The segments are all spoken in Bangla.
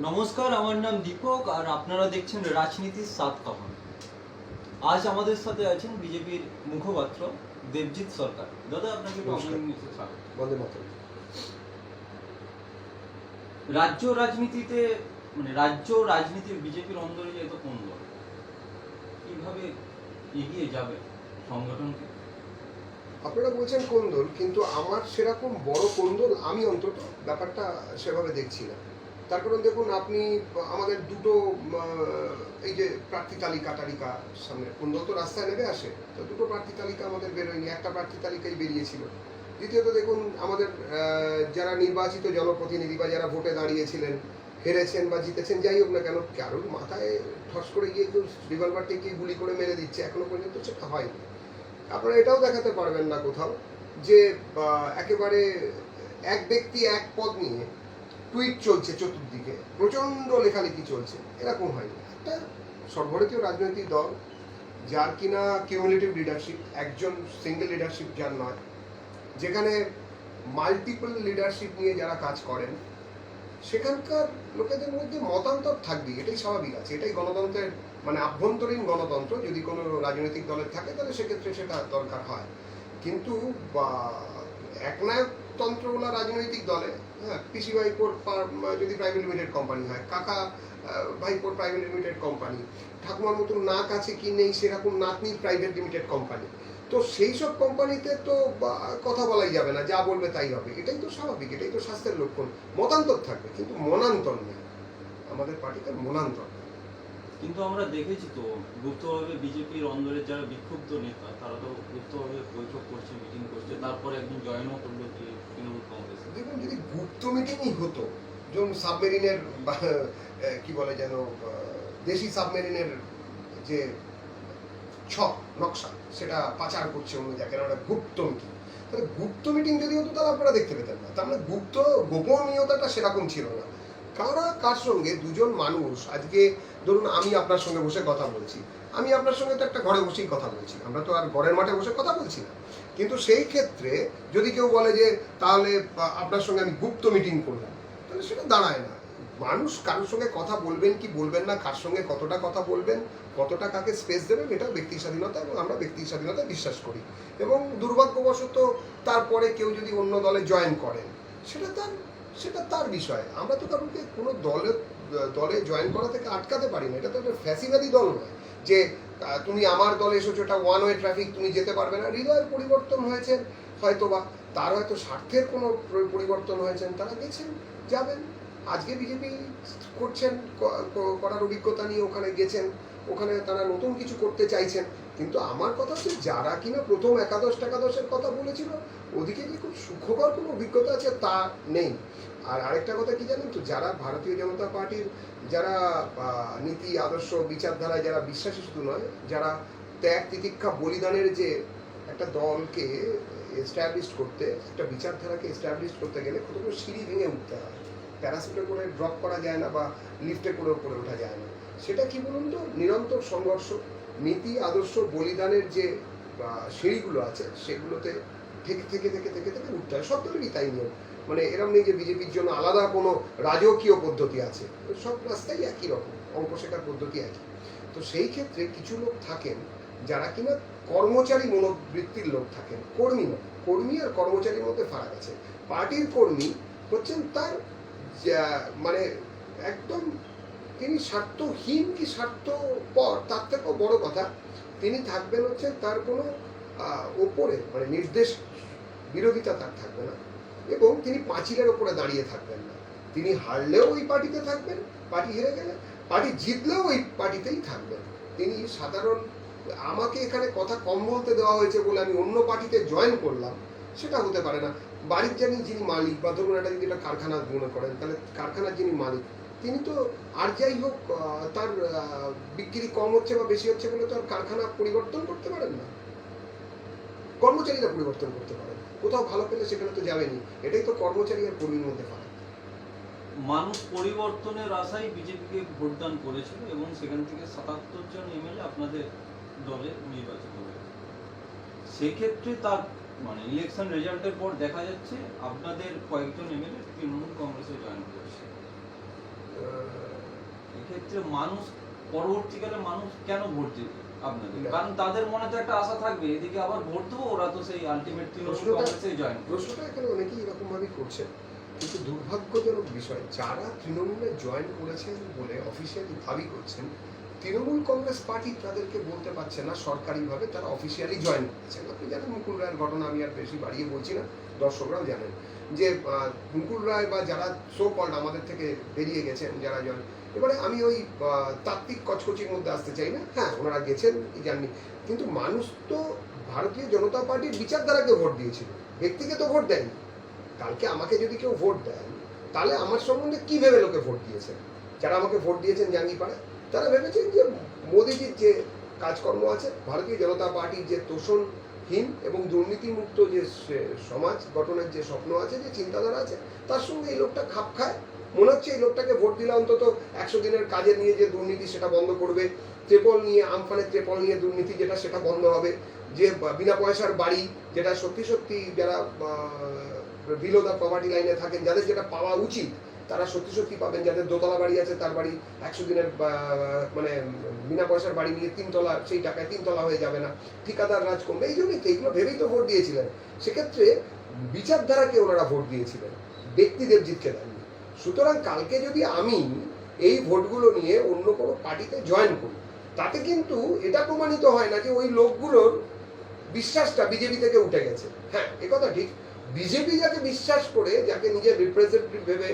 নমস্কার, আমার নাম দীপক আর আপনারা দেখছেন রাজনীতির সাত কাহন। আজ আমাদের সাথে আছেন বিজেপির মুখপাত্র দেবজিৎ সরকার। দাদা, আপনাকে স্বাগত। বন্দে মাতরম। রাজ্য রাজনীতিতে রাজ্য রাজনীতির বিজেপির অন্দরে যে এত কোন্দল, কিভাবে এগিয়ে যাবে সংগঠনকে? আপনারা বলছেন কোন্দল, কিন্তু আমার সেরকম বড় কোন্দল আমি অন্তত ব্যাপারটা সেভাবে দেখছি না। তার কারণ দেখুন, আপনি আমাদের দুটো এই যে প্রার্থী তালিকা সামনে, কোন্দল তো রাস্তায় নেমে আসে, তো দুটো প্রার্থী তালিকা আমাদের বেরোয়নি, একটা প্রার্থী তালিকাই বেরিয়েছিল। দ্বিতীয়ত দেখুন, আমাদের যারা নির্বাচিত জনপ্রতিনিধি বা যারা ভোটে দাঁড়িয়েছিলেন, হেরেছেন বা জিতেছেন, যাই হোক না কেন, কারোর মাথায় ঠস করে গিয়ে কেউ রিভলভার টেকে গুলি করে মেরে দিচ্ছে, এখনো পর্যন্ত সেটা হয়নি। আপনারা এটাও দেখাতে পারবেন না কোথাও যে একেবারে এক ব্যক্তি এক পদ নিয়ে টুইট চলছে, চতুর্দিকে প্রচণ্ড লেখালেখি চলছে, এরকম হয়নি। একটা সর্বভারতীয় রাজনৈতিক দল যার কিনা কিউমুলেটিভ লিডারশিপ, একজন সিঙ্গেল লিডারশিপ যার নয়, যেখানে মাল্টিপল লিডারশিপ নিয়ে যারা কাজ করেন, সেখানকার লোকেদের মধ্যে মতান্তর থাকবে, এটাই স্বাভাবিক আছে, এটাই গণতন্ত্রের আভ্যন্তরীণ গণতন্ত্র। যদি কোনো রাজনৈতিক দলের থাকে তাহলে সেক্ষেত্রে সেটা দরকার হয়, কিন্তু একনায়কতন্ত্রওয়ালা রাজনৈতিক দলে, হ্যাঁ, পিসি ভাইপোর যদি প্রাইভেট লিমিটেড কোম্পানি হয়, কাকা ভাইপোর প্রাইভেট লিমিটেড কোম্পানি, ঠাকুমার মতন নাক আছে কি নেই সেরকম নাতনির প্রাইভেট লিমিটেড কোম্পানি, তো সেই সব কোম্পানিতে তো কথা বলাই যাবে না, যা বলবে তাই হবে, এটাই তো স্বাভাবিক, এটাই তো স্বাস্থ্যের লক্ষণ। মতান্তর থাকবে কিন্তু মনান্তর নেই, আমাদের পার্টিতে মনান্তর। কিন্তু আমরা দেখেছি তো গুপ্তভাবে বিজেপির অন্দরের যারা বিক্ষুব্ধ নেতা, তারা তো গুপ্তভাবে বৈঠক করছে, মিটিং করছে, তারপরে একদিন জয়েনও করলো যে তৃণমূল কংগ্রেসে। দেখুন, যদি গুপ্ত মিটিংই হতো, যেমন সাবমেরিনের কি বলে যেন, দেশি সাবমেরিনের যে ছক নকশা সেটা পাচার করছে অন্য জায়গায়, ওটা গুপ্ত মিটিং, তাহলে গুপ্ত মিটিং যদি হতো তাহলে আপনারা দেখতে পেতেন না। তার মানে গুপ্ত গোপনীয়তাটা সেরকম ছিল না। কারা কার সঙ্গে, দুজন মানুষ, আজকে ধরুন আমি আপনার সঙ্গে বসে কথা বলছি, আমি আপনার সঙ্গে তো একটা ঘরে বসেই কথা বলছি, আমরা তো আর ঘরের মাঠে বসে কথা বলছি না। কিন্তু সেই ক্ষেত্রে যদি কেউ বলে যে তাহলে আপনার সঙ্গে আমি গুপ্ত মিটিং করলাম, তাহলে সেটা দাঁড়ায় না। মানুষ কারোর সঙ্গে কথা বলবেন কি বলবেন না, কার সঙ্গে কতটা কথা বলবেন, কতটা কাকে স্পেস দেবেন, এটা ব্যক্তি স্বাধীনতা, এবং আমরা ব্যক্তি স্বাধীনতায় বিশ্বাস করি। এবং দুর্ভাগ্যবশত তারপরে কেউ যদি অন্য দলে জয়েন করেন, সেটা তার বিষয়। আমরা তো কারোকে কোনো দলে জয়েন করা থেকে আটকাতে পারি না। এটা তো একটা ফ্যাসিবাদী দল নয় যে তুমি আমার দলে এসেছো, এটা ওয়ান ওয়ে ট্রাফিক, তুমি যেতে পারবে না। হৃদয়ের পরিবর্তন হয়েছে হয়তো, বা তার হয়তো স্বার্থের কোনো পরিবর্তন হয়েছেন, তারা গেছেন, যাবেন। আজকে বিজেপি করছেন, করার অভিজ্ঞতা নিয়ে ওখানে গেছেন, ওখানে তারা নতুন কিছু করতে চাইছেন। কিন্তু আমার কথা হচ্ছে, যারা কিনা প্রথম একাদশের কথা বলেছিল, ওদিকে যে খুব সুখকর কোনো অভিজ্ঞতা আছে তা নেই। আর আরেকটা কথা কি জানেন তো, যারা ভারতীয় জনতা পার্টির যারা নীতি আদর্শ বিচারধারায় যারা বিশ্বাসী শুধু নয়, যারা ত্যাগ তিতিক্ষা বলিদানের যে একটা দলকে এস্টাবলিশ করতে, একটা বিচারধারাকে এস্টাবলিশ করতে গেলে কতগুলো সিঁড়ি ভেঙে উঠতে হয়, প্যারাসুটে করে ড্রপ করা যায় না, বা লিফটে করে উপরে ওঠা যায় না। সেটা কি বলুন তো, নিরন্তর সংঘর্ষ, নীতি আদর্শ বলিদানের যে সিঁড়িগুলো আছে সেগুলোতে থেকে থেকে থেকে থেকে থেকে উঠতে হয়। সব দলেরই তাই নিয়ম, এরম নেই যে বিজেপির জন্য আলাদা কোনো রাজকীয় পদ্ধতি আছে, সব রাস্তাই একই রকম, অঙ্ক শেখার পদ্ধতি একই। তো সেই ক্ষেত্রে কিছু লোক থাকেন যারা কিনা কর্মচারী মনোবৃত্তির লোক থাকেন, কর্মী নয়। কর্মী আর কর্মচারীর মধ্যে ফারাক আছে। পার্টির কর্মী হচ্ছেন তার একদম, তিনি স্বার্থহীন কি স্বার্থপর তার থেকেও বড় কথা, তিনি থাকবেন হচ্ছে তার কোনো ওপরে নির্দেশ বিরোধিতা তার থাকবে না, এবং তিনি পাঁচিলের ওপরে দাঁড়িয়ে থাকবেন না। তিনি হারলেও ওই পার্টিতে থাকবেন, পার্টি হেরে গেলে, পার্টি জিতলেও ওই পার্টিতেই থাকবেন। তিনি সাধারণ, আমাকে এখানে কথা কম বলতে দেওয়া হয়েছে বলে আমি অন্য পার্টিতে জয়েন করলাম, সেটা হতে পারে না। বাড়ির যিনি মালিক, বা ধরুন একটা যদি একটা কারখানা মনে করেন, তাহলে কারখানার যিনি মালিক, তিনি তো আর যাই হোক তার বিক্রি কম হচ্ছে বা বেশি হচ্ছে বলে তো আর কারখানা পরিবর্তন করতে পারেন না। কর্মচারীরা পরিবর্তন করতে পারেন, কোথাও ভালো পেলে সেখানে তো যাবেনি। এটাই তো কর্মচারী আর কর্মীর মধ্যে ফারাক। মানুষ পরিবর্তনের আশায় বিজেপিকে ভোটদান করেছিল, এবং সেখান থেকে ৭৭ জন এমএলএ আপনাদের দলে নির্বাচিত হয়েছে। সেক্ষেত্রে তার ইলেকশন রেজাল্টের পর দেখা যাচ্ছে আপনাদের কয়েকজন এমএলএ তৃণমূল কংগ্রেসে জয়েন করেছে। এক্ষেত্রে মানুষ পরবর্তীকালে মানুষ কেন ভোট দেবে আপনাদের? না। কারণ তাদের মনে তো একটা আশা থাকবে, এদিকে আবার ভোট দেবো, ওরা তো সেই আলটিমেট তৃণমূল কংগ্রেসেই জয়েন করবে। প্রশ্নটা এখানে অনেকেই এরকম ভাবেই করছেন, কিন্তু দুর্ভাগ্যজনক বিষয় যারা তৃণমূলে জয়েন করেছেন বলে অফিসিয়ালি দাবি করছেন, তৃণমূল কংগ্রেস পার্টি তাদেরকে বলতে পারছে না সরকারিভাবে তারা অফিসিয়ালি জয়েন করেছেন। আপনি জানেন মুকুল রায়ের ঘটনা, আমি আর বেশি বাড়িয়ে বলছি না, দর্শকরাও জানেন যে মুকুল রায় বা যারা সো কল্ড আমাদের থেকে বেরিয়ে গেছেন যারা জয়েন, এবারে আমি ওই তাত্ত্বিক কচকচির মধ্যে আসতে চাই না, হ্যাঁ ওনারা গেছেন কি জাননি, কিন্তু মানুষ তো ভারতীয় জনতা পার্টির বিচারধারাকে ভোট দিয়েছিল, ব্যক্তিকে তো ভোট দেয়নি। কালকে আমাকে যদি কেউ ভোট দেন তাহলে আমার সম্বন্ধে কি ভেবে লোকে ভোট দিয়েছেন? যারা আমাকে ভোট দিয়েছেন জাঙ্গিপাড়ায়, তারা ভেবেছেন যে মোদিজির যে কাজকর্ম আছে, ভারতীয় জনতা পার্টির যে তোষণহীন এবং দুর্নীতিমুক্ত যে সমাজ গঠনের যে স্বপ্ন আছে, যে চিন্তাধারা আছে, তার সঙ্গে এই লোকটা খাপ খায়। মনে হচ্ছে এই লোকটাকে ভোট দিলে অন্তত 100 দিনের কাজে নিয়ে যে দুর্নীতি সেটা বন্ধ করবে, ট্রেপল নিয়ে আমফানের ট্রেপল নিয়ে দুর্নীতি যেটা সেটা বন্ধ হবে, যে বিনা পয়সার বাড়ি যেটা সত্যি সত্যি যারা বিলো দ্য পভার্টি লাইনে থাকেন, যাদের যেটা পাওয়া উচিত তারা সত্যি সত্যি পাবেন, যাদের দোতলা বাড়ি আছে তার বাড়ি 100 দিনের মানে বিনা পয়সার বাড়ি নিয়ে 3 তলা, সেই টাকায় 3 তলা হয়ে যাবে না, ঠিকাদার রাজ কমবে, এই জন্যই তো এইগুলো ভেবেই তো ভোট দিয়েছিলেন। সেক্ষেত্রে বিচারধারাকে ওনারা ভোট দিয়েছিলেন, ব্যক্তি দেবজিৎকে দেননি। সুতরাং কালকে যদি আমি এই ভোটগুলো নিয়ে অন্য কোনো পার্টিতে জয়েন করি, তাতে কিন্তু এটা প্রমাণিত হয় না যে ওই লোকগুলোর বিশ্বাসটা বিজেপি থেকে উঠে গেছে। হ্যাঁ একথা ঠিক, বিজেপি যাকে বিশ্বাস করে, যাকে নিজের রিপ্রেজেন্টেটিভ ভেবে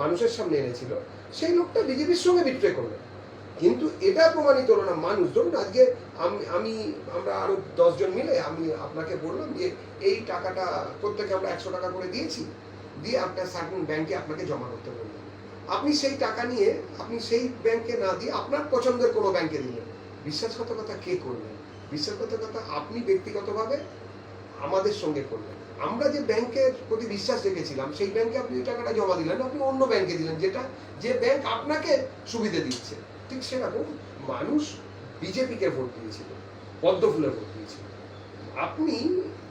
মানুষের সামনে এনেছিল, সেই লোকটা বিজেপির সঙ্গে বিট্রে করবে, কিন্তু এটা প্রমাণিত হলো না। মানুষ ধরুন আজকে আমরা আরো 10 জন মিলে আমি আপনাকে বললাম যে এই টাকাটা প্রত্যেকে আমরা 100 টাকা করে দিয়েছি, দিয়ে আপনার সার্টেন ব্যাংকে আপনাকে জমা করতে বললাম, আপনি সেই টাকা নিয়ে আপনি সেই ব্যাংকে না দিয়ে আপনার পছন্দের কোনো ব্যাংকে দিলেন, বিশ্বাসঘাতকতা কে করলেন? বিশ্বাসঘাতকতা আপনি ব্যক্তিগতভাবে আমাদের সঙ্গে করলেন। আমরা যে ব্যাংকের প্রতি বিশ্বাস রেখেছিলাম সেই ব্যাংকে আপনি টাকাটা জমা দিলেন, আপনি অন্য ব্যাংকে দিলেন, যেটা যে ব্যাংক আপনাকে সুবিধা দিচ্ছে। ঠিক সেরকম মানুষ বিজেপিকে ভোট দিয়েছিল, পদ্ম ফুলে ভোট দিয়েছিল। আপনি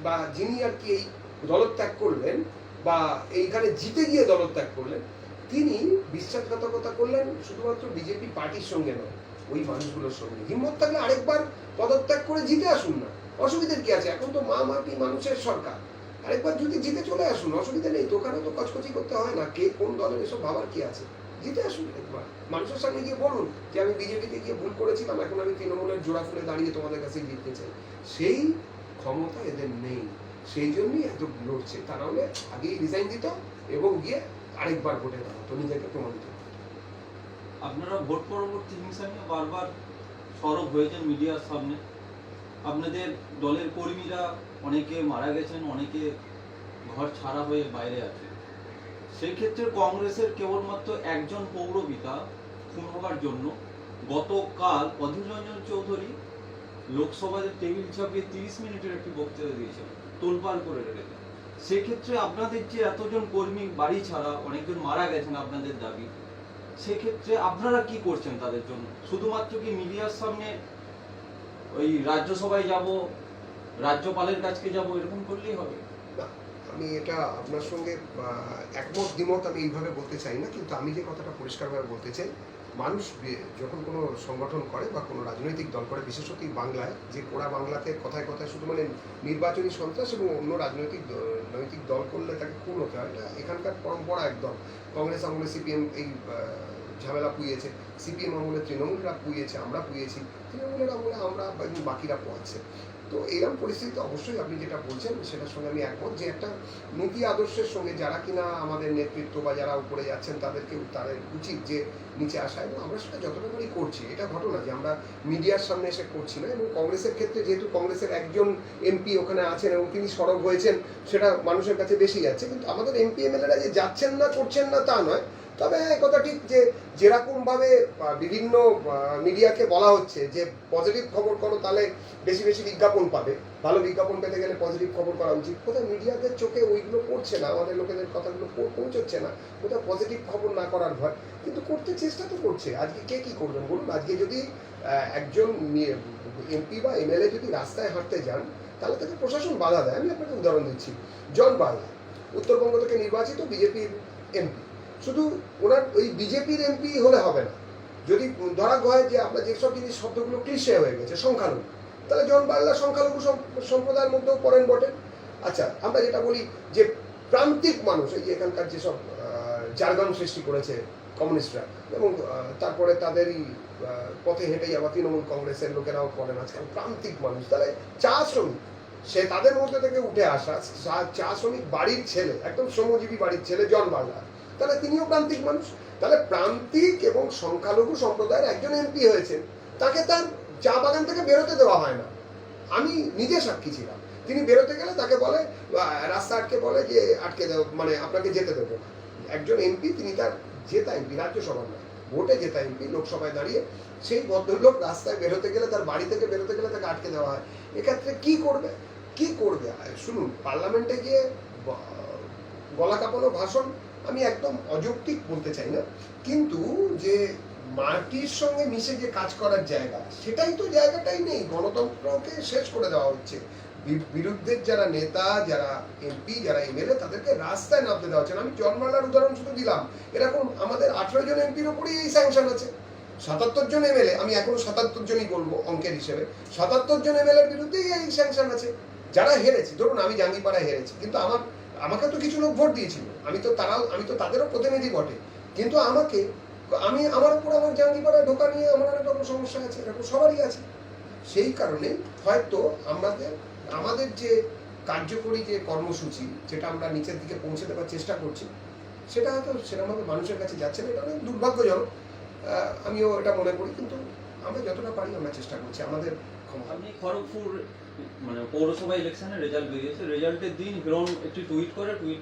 বা যিনি আর কি এই দলত্যাগ করলেন বা এইখানে জিতে গিয়ে দলত্যাগ করলেন, তিনি বিশ্বাসঘাতকতা করলেন শুধুমাত্র বিজেপি পার্টির সঙ্গে নয়, ওই মানুষগুলোর সঙ্গে। হিম্মত থাকলে আরেকবার পদত্যাগ করে জিতে আসুন না, অসুবিধার কি আছে? এখন তো মাটি মানুষের সরকার, আরেকবার যদি জিতে চলে আসুন, অসুবিধা নেই, দোকানে তো কচকচি করতে হয় না, কে কোন দলের এসব ভাবার কি আছে? জিতে আসুন একবার, মানুষের সামনে গিয়ে বলুন যে আমি বিজেপিতে গিয়ে ভুল করেছিলাম, এখন আমি তৃণমূলের জোড়া ফুলে দাঁড়িয়ে তোমাদের কাছে জিততে চাই। সেই ক্ষমতা এদের নেই, সেই জন্যই এত লড়ছে। তা নাহলে আগেই রিজাইন দিত এবং গিয়ে আরেকবার ভোটে দাঁড়াতো, নিজেকে প্রমাণিত। আপনারা ভোট পরবর্তী হিংসা নিয়ে বারবার সরব হয়েছেন মিডিয়ার সামনে, আপনাদের দলের কর্মীরা অনেকে মারা গেছেন, অনেকে ঘর ছাড়া হয়ে বাইরে আছে। সেই ক্ষেত্রে কংগ্রেসের কেবলমাত্র একজন পৌরপিতা খুন হওয়ার জন্য গতকাল অধীর রঞ্জন চৌধুরী লোকসভায় টেবিল চাপিয়ে 30 মিনিটের একটি বক্তৃতা দিয়েছেন, তোলপাড় করে রেখেছেন। সেক্ষেত্রে আপনাদের যে এতজন কর্মী বাড়ি ছাড়া, অনেকজন মারা গেছেন আপনাদের দাবি, সেক্ষেত্রে আপনারা কি করছেন তাদের জন্য? শুধুমাত্র কি মিডিয়ার সামনে ওই রাজ্যসভায় যাব, রাজ্যপালের কাছে যাব, এরকম করলেই হবে? না, আমি এটা আপনার সঙ্গে একমত দ্বিমত আমি এইভাবে বলতে চাই না, কিন্তু আমি যে কথাটা পরিষ্কারভাবে বলতে চাই, মানুষ যখন কোনো সংগঠন করে বা কোনো রাজনৈতিক দল করে, বিশেষত বাংলায়, যে পোড়া বাংলাতে কথায় কথায় শুধু মানে নির্বাচনী সন্ত্রাস এবং অন্য নৈতিক দল করলে তাকে খুন হতে হয়, এটা এখানকার পরম্পরা একদম। কংগ্রেস আমলে সিপিএম এই ঝামেলা পুইয়েছে, সিপিএম আমলে তৃণমূলরা পুইয়েছে, আমরা পুইয়েছি, তৃণমূলের আমলে আমরা বাকিরা পোয়াচ্ছে। তো এইরকম পরিস্থিতিতে অবশ্যই আপনি যেটা বলছেন সেটার সঙ্গে আমি একমত, যে একটা নীতি আদর্শের সঙ্গে যারা কিনা আমাদের নেতৃত্ব বা যারা উপরে যাচ্ছেন তাদের উচিত যে নিচে আসা, এবং আমরা সেটা যতটুকুই করছি। এটা ঘটনা যে আমরা মিডিয়ার সামনে এসে করছি না, এবং কংগ্রেসের ক্ষেত্রে যেহেতু কংগ্রেসের একজন এমপি ওখানে আছেন এবং তিনি সরব হয়েছেন, সেটা মানুষের কাছে বেশি যাচ্ছে। কিন্তু আমাদের এমপি এমএলএরা যে যাচ্ছেন না, করছেন না তা নয়, তবে কথা ঠিক যে যেরকমভাবে বিভিন্ন মিডিয়াকে বলা হচ্ছে যে পজিটিভ খবর করো তাহলে বেশি বেশি বিজ্ঞাপন পাবে, ভালো বিজ্ঞাপন পেতে গেলে পজিটিভ খবর করা উচিত, কোথাও মিডিয়াদের চোখে ওইগুলো পড়ছে না, আমাদের লোকেদের কথাগুলো পৌঁছচ্ছে না, কোথাও পজিটিভ খবর না করার ভয়, কিন্তু করতে চেষ্টা তো করছে। আজকে কে কি করবেন বলুন? আজকে যদি একজন এমপি বা এমএলএ যদি রাস্তায় হাঁটতে যান, তাহলে তাকে প্রশাসন বাধা দেয়। আমি আপনাকে উদাহরণ দিচ্ছি, জন বার্লা উত্তরবঙ্গ থেকে নির্বাচিত বিজেপির এমপি, শুধু ওনার ওই বিজেপির এমপি হলে হবে না। যদি ধরা হয় যে আমরা যেসব জিনিস শব্দগুলো ক্লিশে হয়ে গেছে, সংখ্যালঘু, তাহলে জন বার্লা সংখ্যালঘু সম্প্রদায়ের মধ্যেও পড়েন বটে। আচ্ছা, আমরা যেটা বলি যে প্রান্তিক মানুষ, এই যে এখানকার যেসব জার্গন সৃষ্টি করেছে কমিউনিস্টরা, এবং তারপরে তাদেরই পথে হেঁটেই আবার তৃণমূল কংগ্রেসের লোকেরাও পড়েন আজকাল প্রান্তিক মানুষ, তাহলে চা শ্রমিক, সে তাদের মধ্যে থেকে উঠে আসা চা শ্রমিক বাড়ির ছেলে, একদম শ্রমজীবী বাড়ির ছেলে জন বার্লা, তাহলে তিনিও প্রান্তিক মানুষ। তাহলে প্রান্তিক এবং সংখ্যালঘু সম্প্রদায়ের একজন এমপি হয়েছেন, তাকে তার চা বাগান থেকে বেরোতে দেওয়া হয় না। আমি নিজে সাক্ষী ছিলাম। তিনি বেরোতে গেলে তাকে বলে, রাস্তা আটকে বলে যে আটকে দেব, মানে আপনাকে যেতে দেবো না। একজন এমপি, তিনি তার জেতা এমপি, রাজ্যসভার নয়, ভোটে জেতা এমপি, লোকসভায় দাঁড়িয়ে, সেই ভদ্রলোক রাস্তায় বেরোতে গেলে, তার বাড়ি থেকে বেরোতে গেলে তাকে আটকে দেওয়া হয়। এক্ষেত্রে কি করবে, কি করবে? শুনুন, পার্লামেন্টে গিয়ে গলা কাঁপানো ভাষণ আমি একদম অযৌক্তিক বলতে চাই না, কিন্তু যে মাটির সঙ্গে মিশে যে কাজ করার জায়গা, সেটাই তো জায়গাটাই নেই। গণতন্ত্রকে শেষ করে দেওয়া হচ্ছে। বিরুদ্ধের যারা নেতা, যারা এমপি, যারা এমএলএ, তাদেরকে রাস্তায় নামতে দেওয়া হচ্ছে না। আমি জন বার্লার উদাহরণ শুধু দিলাম, এরকম আমাদের 18 জন এমপির ওপরেই এই স্যাংশন আছে। 77 জন এমএলএ, আমি এখনো 77 জনই বলবো অঙ্কের হিসেবে, 77 জন এমএলএর বিরুদ্ধেই এই স্যাংশন আছে। যারা হেরেছে, ধরুন আমি জাঙ্গিপাড়ায় হেরেছি, কিন্তু আমাকে তো কিছু লোক ভোট দিয়েছিল, আমি তো তাদেরও প্রতিনিধি বটে, কিন্তু আমার উপর আমার জাঙ্গিপাড়ায় ঢোকা নিয়ে আমার অনেক রকম সমস্যা আছে, এরকম সবারই আছে। সেই কারণে হয়তো আমাদের যে কার্যকরী যে কর্মসূচি, যেটা আমরা নিচের দিকে পৌঁছে দেওয়ার চেষ্টা করছি, সেটা হয়তো সেরকমভাবে মানুষের কাছে যাচ্ছে না। এটা অনেক দুর্ভাগ্যজনক, আমিও এটা মনে করি, কিন্তু আমরা যতটা পারি আমরা চেষ্টা করছি আমাদের ক্ষমতা। আপনি খড়গপুর মানে পৌরসভা ইলেকশনের রেজাল্ট বেরিয়েছে, রেজাল্টের দিন হিরণ একটি টুইট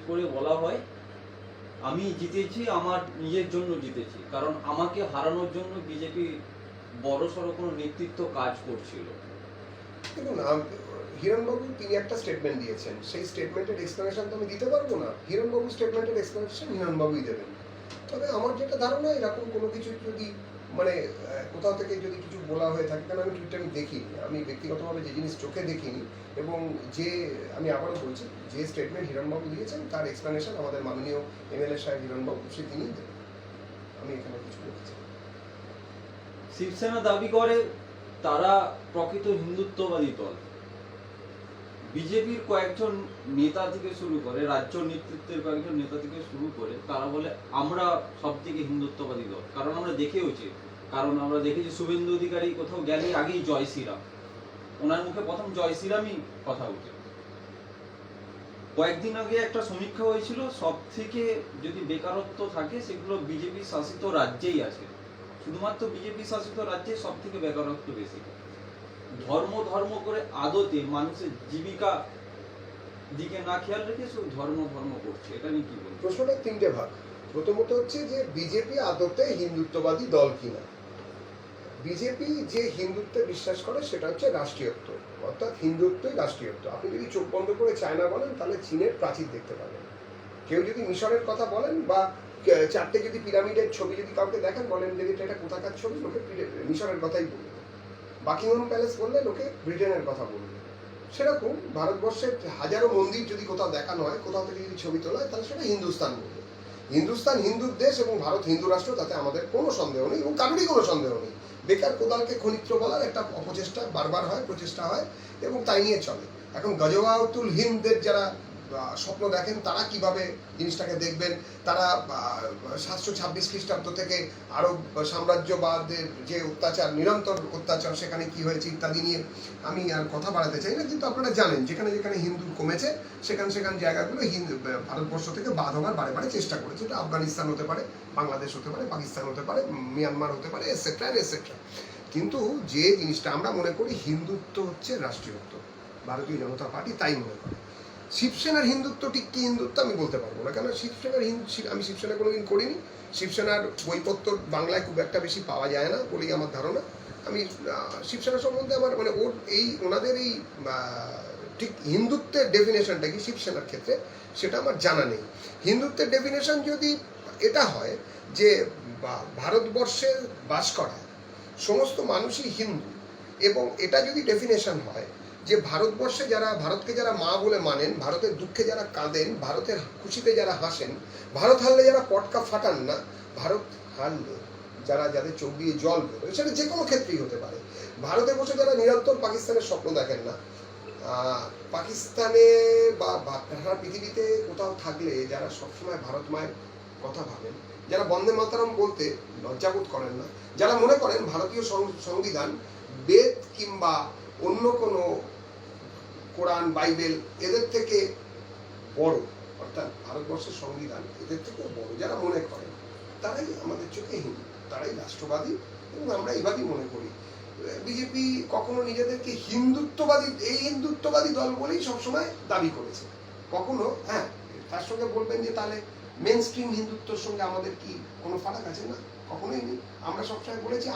করে বলা হয়, আমি জিতেছি আমার নিজের জন্য জিতেছি, কারণ আমাকে হারানোর জন্য বিজেপি বড়সড় কোনো নেতৃত্ব কাজ করছিল। দেখুন, হিরণবাবু তিনি একটা স্টেটমেন্ট দিয়েছেন, সেই স্টেটমেন্টের এক্সপ্লেনেশন তো আমি দিতে পারবো না। হিরণবাবু স্টেটমেন্টের এক্সপ্লেনেশন হিরণবাবুই দেবেন। তবে আমার যেটা ধারণা, এরকম কোনো কিছু যদি মানে কোথাও থেকে যদি কিছু বলা হয়ে থাকে, কারণ আমি টুইটটা আমি দেখিনি, আমি ব্যক্তিগতভাবে যে জিনিস চোখে দেখিনি, এবং আমি আবারও বলছি, যে স্টেটমেন্ট হিরণবাবু দিয়েছেন তার এক্সপ্লেনেশন আমাদের মাননীয় এমএলএ সাহেব হিরণবাবু, তিনিই দেবেন। আমি এখানে কিছু বলতে চাই। শিবসেনা দাবি করে তারা প্রকৃত হিন্দুত্ববাদী দল। বিজেপির কয়েকজন নেতা থেকে শুরু করে, রাজ্য নেতৃত্বের কয়েকজন নেতা থেকে শুরু করে, তারা বলে আমরা সব থেকে হিন্দুত্ববাদী দল। কারণ আমরা দেখেছি শুভেন্দু অধিকারী কোথাও গেলে আগেই জয় শ্রীরাম, ওনার মুখে প্রথম জয় শ্রীরামই কথা উঠে। কয়েকদিন আগে একটা সমীক্ষা হয়েছিল, সব থেকে যদি বেকারত্ব থাকে সেগুলো বিজেপি শাসিত রাজ্যেই আছে, শুধুমাত্র বিজেপি শাসিত রাজ্যে সব থেকে বেকারত্ব বেশি। ধর্ম করে আদতে মানুষের জীবিকা দিকে না খেয়াল রেখে শুধু ধর্ম করছে। এটা আমি কি বলবো? প্রশ্নটা তিনটে ভাগ। প্রথমত হচ্ছে যে বিজেপি আদতে হিন্দুত্ববাদী দল কিনা। বিজেপি যে হিন্দুত্বে বিশ্বাস করে সেটা হচ্ছে রাষ্ট্রীয়ত্ব, অর্থাৎ হিন্দুত্বই রাষ্ট্রীয়ত্ব। আপনি যদি চোখ বন্ধ করে চায়না বলেন, তাহলে চীনের প্রাচীর দেখতে পাবেন। কেউ যদি মিশরের কথা বলেন, বা 4টে যদি পিরামিডের ছবি যদি কাউকে দেখেন, বলেন যে এটা কোথাকার ছবি, লোকে মিশরের কথাই বলবে। বাকিংহাম প্যালেস বললে লোকে ব্রিটেনের কথা বলবে। সেরকম ভারতবর্ষের হাজারো মন্দির যদি কোথাও দেখানো হয়, কোথাও থেকে যদি ছবি তোলা হয়, তাহলে সেটা হিন্দুস্তান বলবে। হিন্দুস্তান হিন্দুর দেশ এবং ভারত হিন্দু রাষ্ট্র, তাতে আমাদের কোনো সন্দেহ নেই, এবং কারোরই কোনো সন্দেহ নেই। বেকার কোদালকে খনিত্র বলার একটা অপচেষ্টা বারবার হয়, প্রচেষ্টা হয়, এবং তাই নিয়ে চলে। এখন গজওয়াতুল হিন্দদের যারা স্বপ্ন দেখেন, তারা কিভাবে জিনিসটাকে দেখবেন, তারা 726 খ্রিস্টাব্দ থেকে আরব সাম্রাজ্যবাদের যে অত্যাচার, নিরন্তর অত্যাচার, সেখানে কি হয়েছে ইত্যাদি নিয়ে আমি আর কথা বাড়াতে চাই না, কিন্তু আপনারা জানেন যেখানে যেখানে হিন্দু কমেছে, সেখান জায়গাগুলো ভারতবর্ষ থেকে বাদ হওয়ার বারে চেষ্টা করেছে। এটা আফগানিস্তান হতে পারে, বাংলাদেশ হতে পারে, পাকিস্তান হতে পারে, মিয়ানমার হতে পারে, এটসেট্রা এটসেট্রা। কিন্তু যে জিনিসটা আমরা মনে করি হিন্দুত্ব হচ্ছে রাষ্ট্রীয়ত্ব, ভারতীয় জনতা পার্টি তাই মনে করে। শিবসেনার হিন্দুত্ব ঠিক কি হিন্দুত্ব আমি বলতে পারবো না, কেন আমি শিবসেনা কোনোদিন করিনি। শিবসেনার বইপত্র বাংলায় খুব একটা বেশি পাওয়া যায় না বলেই আমার ধারণা। আমি শিবসেনা সম্বন্ধে আমার মানে ওনাদের এই ঠিক হিন্দুত্বের ডেফিনেশনটা কি শিবসেনার ক্ষেত্রে, সেটা আমার জানা নেই। হিন্দুত্বের ডেফিনেশন যদি এটা হয় যে ভারতবর্ষে বাস করা সমস্ত মানুষই হিন্দু, এবং এটা যদি ডেফিনেশন হয়, যে ভারতবর্ষে যারা ভারতকে যারা মা বলে মানেন, ভারতের দুঃখে যারা কাঁদেন, ভারতের খুশিতে যারা হাসেন, ভারত হারলে যারা পটকা ফাটান না, ভারত হারলে যারা যাদের চোখ দিয়ে জল বেরোয়, সেটা যে কোনো ক্ষেত্রেই হতে পারে, ভারতে বসে যারা নিরন্তর পাকিস্তানের স্বপ্ন দেখেন না, পাকিস্তানে বা সারা পৃথিবীতে কোথাও থাকলে যারা সবসময় ভারত মায়ের কথা ভাবেন, যারা বন্দে মাতরম বলতে লজ্জাবোধ করেন না, যারা মনে করেন ভারতীয় সংবিধান বেদ কিংবা অন্য কোনো কোরআন বাইবেল এদের থেকে বড়, অর্থাৎ ভারতবর্ষের সংবিধান এদের থেকেও বড়, যারা মনে করেন, তারাই আমাদের চোখে হিন্দু, তারাই রাষ্ট্রবাদী, এবং আমরা এইভাবেই মনে করি। বিজেপি কখনো নিজেদেরকে হিন্দুত্ববাদী, এই হিন্দুত্ববাদী দল বলেই সবসময় দাবি করেছে। কখনো হ্যাঁ, তার সঙ্গে বলবেন যে তাহলে মেন স্ট্রিম হিন্দুত্বর সঙ্গে আমাদের কি কোনো ফারাক আছে? না, কখনোই নেই। আমরা সবসময় বলেছি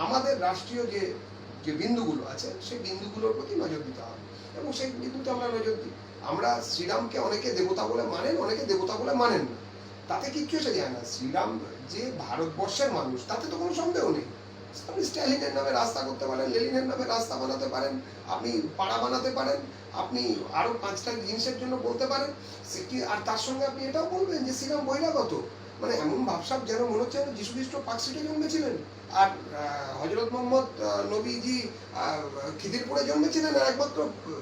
আমাদের রাষ্ট্রীয় যে যে বিন্দুগুলো আছে সেই বিন্দুগুলোর প্রতি নজর দিতে হবে, এবং সেই বিন্দুতে আমরা নজর দিই। আমরা শ্রীরামকে অনেকে দেবতা বলে মানেন, অনেকে দেবতা বলে মানেন না, তাতে কিচ্ছু এসে যায় না। শ্রীরাম যে ভারতবর্ষের মানুষ তাতে তো কোনো সন্দেহ নেই। আপনি স্ট্যালিনের নামে রাস্তা করতে পারেন, লেনিনের নামে রাস্তা বানাতে পারেন, আপনি পাড়া বানাতে পারেন, আপনি আরো 5টা জিনিসের জন্য বলতে পারেন, আর তার সঙ্গে আপনি এটাও বলবেন যে শ্রীরাম বহিরাগত। মানে এমন ভাবসাব যেন মনে হচ্ছে যীশু খ্রিস্ট পার্কস্ট্রিটে জন্মেছিলেন, আর হযরত মোহাম্মদ নবীজি খিদিরপুরে জন্মেছিলেন, আর একমাত্র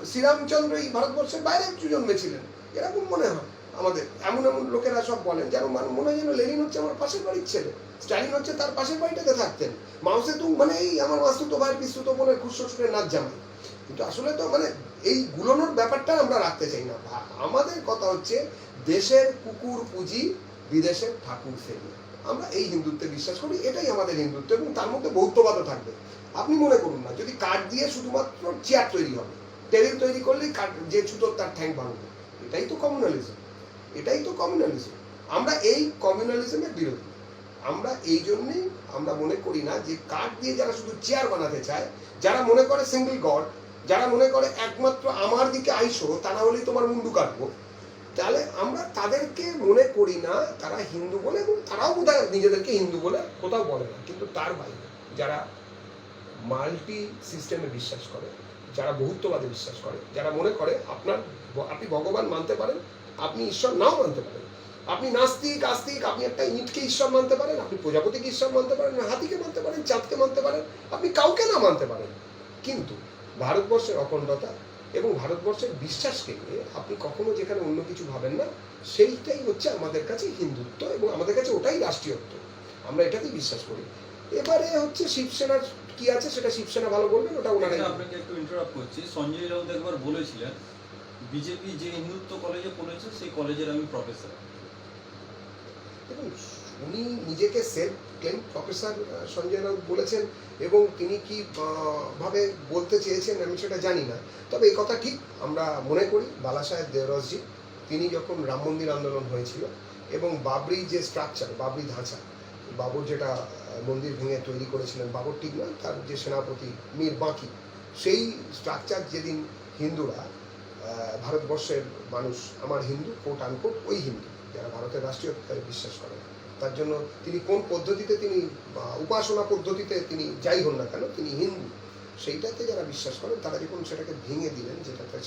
শ্রীরামচন্দ্র এই ভারতবর্ষের বাইরে জন্মেছিলেন, এরকম মনে হয় আমাদের। এমন এমন লোকেরা সব বলেন যেন মনে হয় যেন লেনিন হচ্ছে আমার পাশের বাড়ির ছেলে, স্টালিন হচ্ছে তার পাশের বাড়িটাতে থাকতেন, মাও সেতুং মানে এই আমার মাসতুতো ভাইয়ের পিসতুতো বোনের খুশশ্বশুরের নাচ জামাই। কিন্তু আসলে তো মানে এই গুলোনোর ব্যাপারটা আমরা রাখতে চাই না। আমাদের কথা হচ্ছে দেশের কুকুর পুঁজি, বিদেশের ঠাকুর ফেলি। আমরা এই হিন্দুত্বে বিশ্বাস করি, এটাই আমাদের হিন্দুত্ব, এবং তার মধ্যে বৌদ্ধবাদও থাকবে। আপনি মনে করুন না যদি কাঠ দিয়ে শুধুমাত্র চেয়ার তৈরি হবে, টেবিল তৈরি করলেই কাঠ যে ছুতোর তার ঠ্যাং ভাঙবে, এটাই তো কমিউনালিজম, এটাই তো কমিউনালিজম। আমরা এই কমিউনালিজমের বিরোধী। আমরা এই জন্যই আমরা মনে করি না যে কাঠ দিয়ে যারা শুধু চেয়ার বানাতে চায়, যারা মনে করে সিঙ্গল গড, যারা মনে করে একমাত্র আমার দিকে আইসো, তা না হলেই তোমার মুন্ডু কাটবো, তাহলে আমরা তাদেরকে মনে করি না তারা হিন্দু বলে, এবং তারাও বোধহয় নিজেদেরকে হিন্দু বলে কোথাও বলে না। কিন্তু তার বাইরে যারা মাল্টি সিস্টেমে বিশ্বাস করে, যারা বহুত্ববাদে বিশ্বাস করে, যারা মনে করে আপনি ভগবান মানতে পারেন, আপনি ঈশ্বর নাও মানতে পারেন, আপনি নাস্তিক আস্তিক, আপনি একটা ইঁটকে ঈশ্বর মানতে পারেন, আপনি প্রজাপতিকে ঈশ্বর মানতে পারেন, হাতিকে মানতে পারেন, চাঁদকে মানতে পারেন, আপনি কাউকে না মানতে পারেন, কিন্তু ভারতবর্ষের অখণ্ডতা এবং ভারতবর্ষের বিশ্বাসকে নিয়ে আপনি কখনো যেখানে অন্য কিছু ভাবেন না, সেইটাই হচ্ছে আমাদের কাছে হিন্দুত্ব, এবং আমাদের কাছে ওটাই রাষ্ট্রীয়ত্ব। আমরা এটাতেই বিশ্বাস করি। এবারে হচ্ছে শিবসেনার কি আছে সেটা শিবসেনা ভালো বলবেন, ওটা ওনারাই। আপনাকে একটু ইন্টারাপ্ট করছি। সঞ্জয় রাউত একবার বলেছিলেন বিজেপি যে হিন্দুত্ব কলেজে পড়েছে সেই কলেজের আমি প্রফেসর। দেখুন, উনি নিজেকে self claim professor Sanjay Raut বলেছেন, এবং তিনি কি ভাবে বলতে চেয়েছেন আমি সেটা জানি না। তবে এই কথা ঠিক, আমরা মনে করি বালাসাহেব দেওরসজি তিনি যখন রাম মন্দির আন্দোলন হয়েছিল এবং বাবরি যে স্ট্রাকচার, বাবরি ধাঁচা, বাবর যেটা মন্দির ভেঙে তৈরি করেছিলেন, বাবর ঠিক না, তার যে সেনাপতি মীর বাঁকি, সেই স্ট্রাকচার যেদিন হিন্দুরা, ভারতবর্ষের মানুষ আমার হিন্দু কোট আনকোট, ওই হিন্দু যারা ভারতের রাষ্ট্রীয়তায় বিশ্বাস করেন, তার জন্য তিনি কোন পদ্ধতিতে, তিনি উপাসনা পদ্ধতিতে তিনি যাই হন না কেন, তিনি হিন্দু, সেইটাতে যারা বিশ্বাস করেন তারা যখন সেটাকে ভেঙে দিলেন, সেটাকে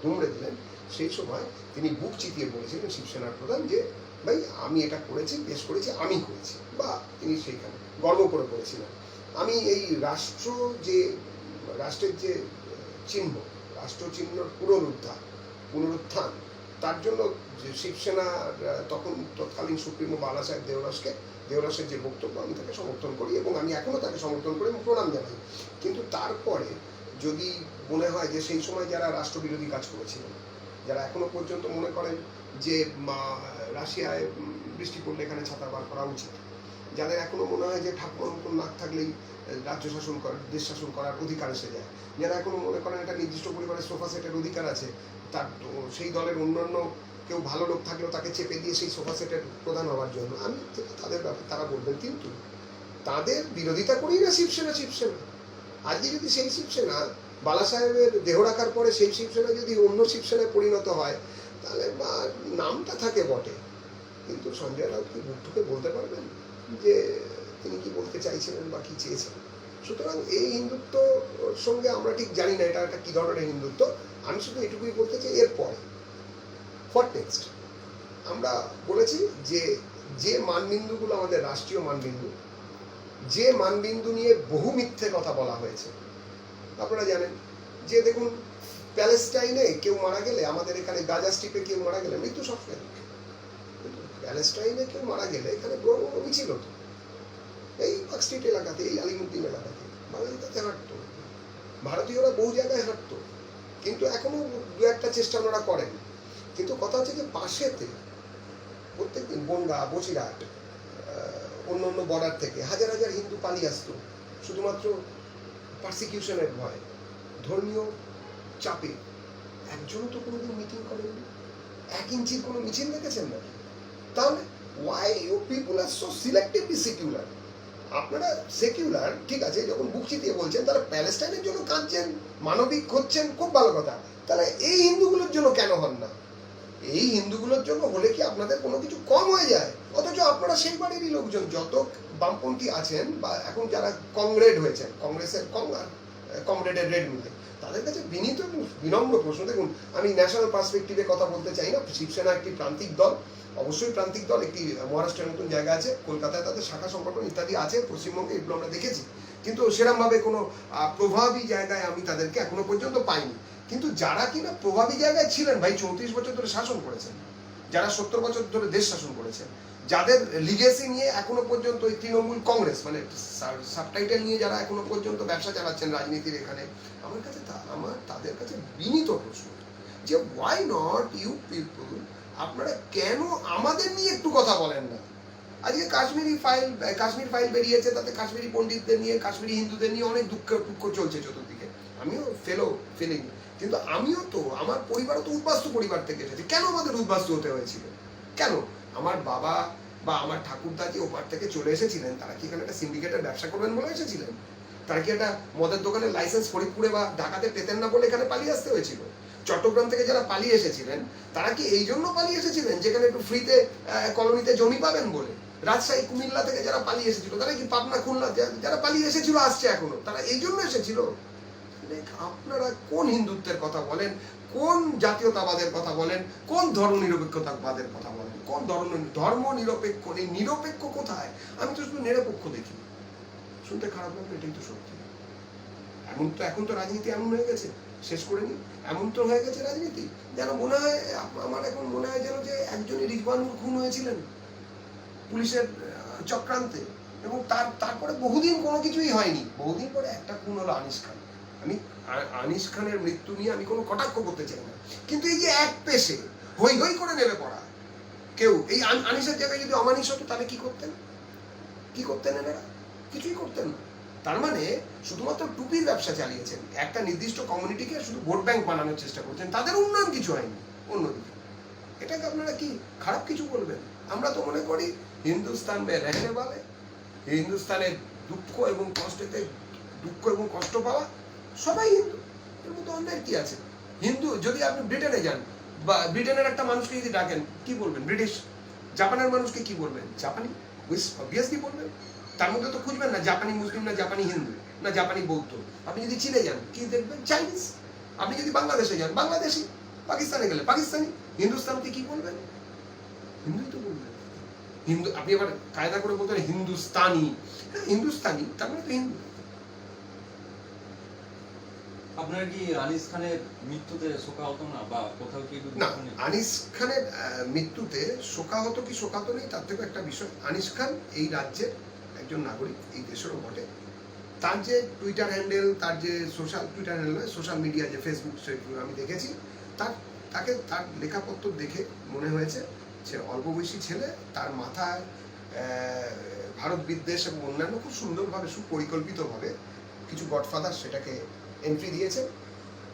দুমড়ে দিলেন, সেই সময় তিনি বুক চিতিয়ে বলেছিলেন শিবসেনার প্রধান যে ভাই আমি এটা করেছি, পেশ করেছি, আমি করেছি, বা তিনি সেইখানে গর্ব করে করেছিলেন। আমি এই রাষ্ট্রের যে চিহ্ন, রাষ্ট্র চিহ্নর পুনরুত্থান, তার জন্য যে শিবসেনা তখন তৎকালীন সুপ্রিমো বালাসাহেব দেওরসের যে বক্তব্য, আমি তাকে সমর্থন করি, এবং আমি এখনও তাকে সমর্থন করি এবং প্রণাম জানাই। কিন্তু তারপরে যদি মনে হয় যে সেই সময় যারা রাষ্ট্রবিরোধী কাজ করেছিলেন, যারা এখনো পর্যন্ত মনে করেন যে রাশিয়ায় বৃষ্টি পড়লে এখানে ছাতা বার করা উচিত, যাদের এখনো মনে হয় যে ঠাকুমার মতন নাক থাকলেই রাজ্য শাসন দেশ শাসন করার অধিকার এসে যায়, যারা এখনো মনে করেন একটা নির্দিষ্ট পরিবারের সোফা সেটের অধিকার আছে, তার সেই দলের অন্যান্য কেউ ভালো লোক থাকলেও তাকে চেপে দিয়ে সেই সোফা সেটের প্রধান হওয়ার জন্য, আমি তাদের ব্যাপারে তারা বলবেন। কিন্তু তাদের বিরোধিতা করি না শিবসেনা। আজকে যদি সেই শিবসেনা বালা সাহেবের দেহ রাখার পরে সেই শিবসেনা যদি অন্য শিবসেনায় পরিণত হয়, তাহলে নামটা থাকে বটে, কিন্তু সঞ্জয় রাউত কি বুক ঠুকে বলতে পারবেন যে তিনি কি বলতে চাইছিলেন বা কি চেয়েছেন? সুতরাং এই হিন্দুত্ব সঙ্গে আমরা ঠিক জানি না এটা একটা কি ধরনের হিন্দুত্ব। আমি শুধু এটুকুই বলতে চাই এরপরে ফর টেক্সট আমরা বলেছি যে যে মানবিন্দুগুলো আমাদের রাষ্ট্রীয় মানবিন্দু, যে মানবিন্দু নিয়ে বহু মিথ্যে কথা বলা হয়েছে, আপনারা জানেন যে দেখুন প্যালেস্টাইনে কেউ মারা গেলে, আমাদের এখানে গাজা স্ট্রিপে কেউ মারা গেলে মৃত্যু সবসময়, কিন্তু প্যালেস্টাইনে কেউ মারা গেলে এখানে বড় বড় মিছিল হতো, এই পার্ক স্ট্রিট এলাকাতে, এই আলিমুদ্দিন এলাকাতে বাঙালিতে হাঁটতো, ভারতীয়রা বহু জায়গায় হাঁটতো, কিন্তু এখনো দু একটা চেষ্টা ওনারা করেন। কিন্তু কথা হচ্ছে যে পাশেতে প্রত্যেকদিন বনগা, বসিরহাট, অন্য অন্য বর্ডার থেকে হাজার হাজার হিন্দু পালিয়ে আসতো শুধুমাত্র পারসিকিউশনের ভয়, ধর্মীয় চাপে। একজনও তো কোনোদিন মিটিং করেননি, 1 ইঞ্চির কোনো মিছিল দেখেছেন না। তাহলে why you people are so selectively secular? আপনারা সেকুলার ঠিক আছে, যখন বুক চিতিয়ে বলছেন তাহলে প্যালেস্টাইনের জন্য কাঁদছেন, মানবিক হচ্ছেন, খুব ভালো কথা, তাহলে এই হিন্দুগুলোর জন্য কেন হন না? এই হিন্দুগুলোর জন্য হলে কি আপনাদের কোনো কিছু কম হয়ে যায়? অথচ আপনারা সেই বাড়িরই লোকজন, যত বামপন্থী আছেন বা এখন যারা কংগ্রেড হয়েছেন, কংগ্রেসের কং আর কমরেডের রেড মিলে, তাদের কাছে বিনীত এবং বিনম্র প্রশ্ন। দেখুন, আমি ন্যাশনাল পার্সপেক্টিভে কথা বলতে চাই না, শিবসেনা একটি প্রান্তিক দল, অবশ্যই প্রান্তিক দল, একটি মহারাষ্ট্রের নতুন জায়গা আছে, কলকাতায় তাদের শাখা সংগঠন ইত্যাদি আছে, পশ্চিমবঙ্গে এগুলো আমরা দেখেছি, কিন্তু সেরকমভাবে কোনো প্রভাবী জায়গায় আমি তাদেরকে এখনো পর্যন্ত পাইনি। কিন্তু যারা কিনা প্রভাবী জায়গায় ছিলেন, ভাই 34 বছর ধরে শাসন করেছেন, যারা 70 বছর ধরে দেশ শাসন করেছেন, যাদের লিগেসি নিয়ে এখনো পর্যন্ত ওই তৃণমূল কংগ্রেস মানে সাবটাইটেল নিয়ে যারা এখনো পর্যন্ত ব্যবসা চালাচ্ছেন রাজনীতির এখানে, আমার তাদের কাছে বিনীত প্রশ্ন যে ওয়াই নট ইউ পিপল, আপনারা কেন আমাদের নিয়ে একটু কথা বলেন না? আজকে কাশ্মীর ফাইল বেরিয়েছে, তাতে কাশ্মীরি পণ্ডিতদের নিয়ে, কাশ্মীরি হিন্দুদের নিয়ে অনেক দুঃখ চলছে চতুর্দিকে, আমিও ফিলিং, কিন্তু আমিও তো, আমার পরিবারও তো উদ্বাস্তু পরিবার থেকে এসেছে। কেন আমাদের উদ্বাস্তু হতে হয়েছিল? কেন? আমার বাবা বা আমার ঠাকুরদা যে ওপার থেকে চলে এসেছিলেন, তারা কি এখানে একটা সিন্ডিকেটের ব্যবসা করবেন বলে এসেছিলেন? তারা কি একটা মদের দোকানের লাইসেন্স ফরিদপুরে বা ঢাকাতে পেতেন না বলে এখানে পালিয়ে আসতে হয়েছিল? চট্টগ্রাম থেকে যারা পালিয়ে এসেছিলেন, তারা কি এই জন্য পালিয়ে এসেছিলেন যেখানে একটু ফ্রিতে কলোনিতে জমি পাবেন বলে? রাজশাহী, কুমিল্লা থেকে যারা পালিয়ে এসেছিল, তারা কি পাবনা, খুলনা যারা পালিয়ে এসেছিল, আসছে এখনো, তারা এই জন্য এসেছিল? আপনারা কোন হিন্দুত্বের কথা বলেন, কোন জাতীয়তাবাদের কথা বলেন, কোন ধর্ম নিরপেক্ষতাবাদের কথা বলেন? কোন ধর্ম নিরপেক্ষ? এই নিরপেক্ষ কোথায়? আমি তো শুধু নিরপেক্ষ দেখি। শুনতে খারাপ লাগবে, এটাই তো সত্যি। এখন তো রাজনীতি এমন হয়ে গেছে, শেষ করে নি, এমন তো হয়ে গেছে রাজনীতি যেন মনে হয়, আমার এখন মনে হয় যেন যে একজনই রিজওয়ানুর খুন হয়েছিলেন পুলিশের চক্রান্তে, এবং তারপরে বহুদিন কোনো কিছুই হয়নি। বহুদিন পরে একটা খুন হলো আনিস খান। আমি আনিস খানের মৃত্যু নিয়ে আমি কোনো কটাক্ষ করতে চাই না, কিন্তু এই যে এক পেশে হই হই করে নেমে পড়া, কেউ এই আনিসের জায়গায় যদি অমানিস হতো তাহলে কি করতেন এনারা? কিছুই করতেন না। তার মানে শুধুমাত্র টুপির ব্যবসা চালিয়েছেন, একটা নির্দিষ্ট কমিউনিটিকে শুধু ভোট ব্যাংক বানানোর চেষ্টা করছেন, তাদের উন্নয়ন কিছু হয়নি অন্যদিকে। এটাকে আপনারা কি খারাপ কিছু বলবেন? আমরা তো মনে করি হিন্দুস্তান মে রহনে ওয়ালে, হিন্দুস্তানের দুঃখ এবং কষ্ট পাওয়া সবাই হিন্দু, এর মধ্যে অন্যায় কি আছে? হিন্দু যদি আপনি ব্রিটেনে যান, বা ব্রিটেনের একটা মানুষকে যদি ডাকেন, কি বলবেন? ব্রিটিশ। জাপানের মানুষকে কি বলবেন? জাপানি। অবভিয়াসলি বলবেন। তার মধ্যে তো খুঁজবেন না জাপানি মুসলিম, না জাপানি হিন্দু, না জাপানি বৌদ্ধ। আপনি যদি চীনে যান, কি দেখবেন? চাইনিজ। আপনি যদি বাংলাদেশে যান, বাংলাদেশি। পাকিস্তানে গেলে পাকিস্তানি। হিন্দুস্তানকে কি বলবেন? হিন্দুই তো বলবেন। হিন্দু। আপনি আবার কায়দা করে বলতেন হিন্দুস্তানি। হিন্দুস্তানি, তার মানে তো হিন্দু। আপনার কি আনিস খানের মৃত্যুতে শোকাহত না, বা কোথাও কি? না, আনিস খানের মৃত্যুতে শোকাহত কি শোকাহত নেই, তার থেকে একটা বিষয়, আনিস খান এই রাজ্যের একজন নাগরিক, এই দেশেরও বটে। তার যে টুইটার হ্যান্ডেল, তার যে সোশ্যাল মিডিয়া, যে ফেসবুক, সেগুলো আমি দেখেছি, তার লেখাপত্র দেখে মনে হয়েছে যে অল্প বয়সী ছেলে, তার মাথায় ভারত বিদ্বেষ এবং অন্যান্য খুব সুন্দরভাবে সুপরিকল্পিতভাবে কিছু গডফাদার সেটাকে এন্ট্রি দিয়েছে,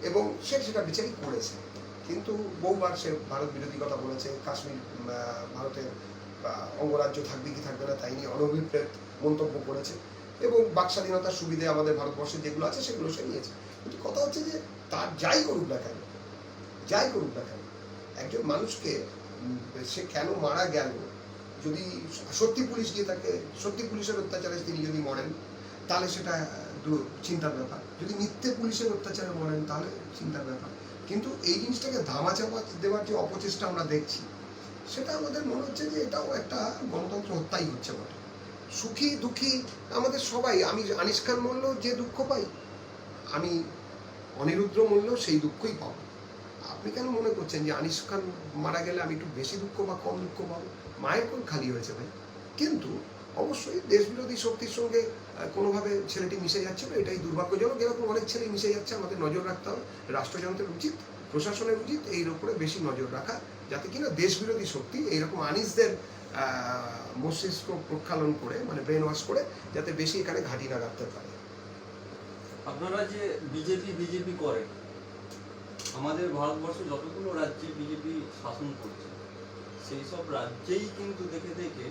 এবং সেটা বিচারই করেছে। কিন্তু বহুবার সে ভারত বিরোধী কথা বলেছে, কাশ্মীর ভারতের অঙ্গরাজ্য থাকবে কি থাকবে না তাই নিয়ে অনভিপ্রেত মন্তব্য করেছে, এবং বাক স্বাধীনতার সুবিধে আমাদের ভারতবর্ষে যেগুলো আছে সেগুলো সে নিয়েছে। কিন্তু কথা হচ্ছে যে তার যাই করুক না কেন, একজন মানুষকে সে কেন মারা গেল, যদি সত্যি পুলিশ গিয়ে থাকে, সত্যি পুলিশের অত্যাচারে তিনি যদি মরেন, তাহলে সেটা চিন্তার ব্যাপার। যদি মিথ্যে পুলিশের অত্যাচারে মরেন তাহলে চিন্তার ব্যাপার। কিন্তু এই জিনিসটাকে ধামাচাপা দেওয়ার যে অপচেষ্টা আমরা দেখছি, সেটা আমাদের মনে হচ্ছে যে এটাও একটা গণতন্ত্র হত্যাই হচ্ছে বটে। সুখী দুঃখী আমাদের সবাই, আমি আনিস খান মরলেও যে দুঃখ পাই, আমি অনিরুদ্র মরলেও সেই দুঃখই পাবো। আপনি কেন মনে করছেন যে আনিস খান মারা গেলে আমি একটু বেশি দুঃখ বা কম দুঃখ পাবো? মায়ের কোল খালি হয়েছে ভাই। কিন্তু অবশ্যই দেশবিরোধী শক্তির সঙ্গে কোনোভাবে ছেলেটি মিশে যাচ্ছে না, এটাই দুর্ভাগ্যজনক। এরকম অনেক ছেলে মিশে যাচ্ছে, আমাদের নজর রাখতে হবে। রাষ্ট্রযন্ত্রের উচিত, প্রশাসনের উচিত এর উপরে বেশি নজর রাখা, যাতে কিনা দেশবিরোধী শক্তি এইরকম আনিসদের মস্তিষ্ক প্রক্ষালন করে, মানে ব্রেন ওয়াশ করে, যাতে বেশি এখানে ঘাঁটি না রাখতে পারে। আপনারা যে বিজেপি করে, আমাদের ভারতবর্ষে যতগুলো রাজ্যে বিজেপি শাসন করছে, সেই সব রাজ্যেই কিন্তু দেখে দেখে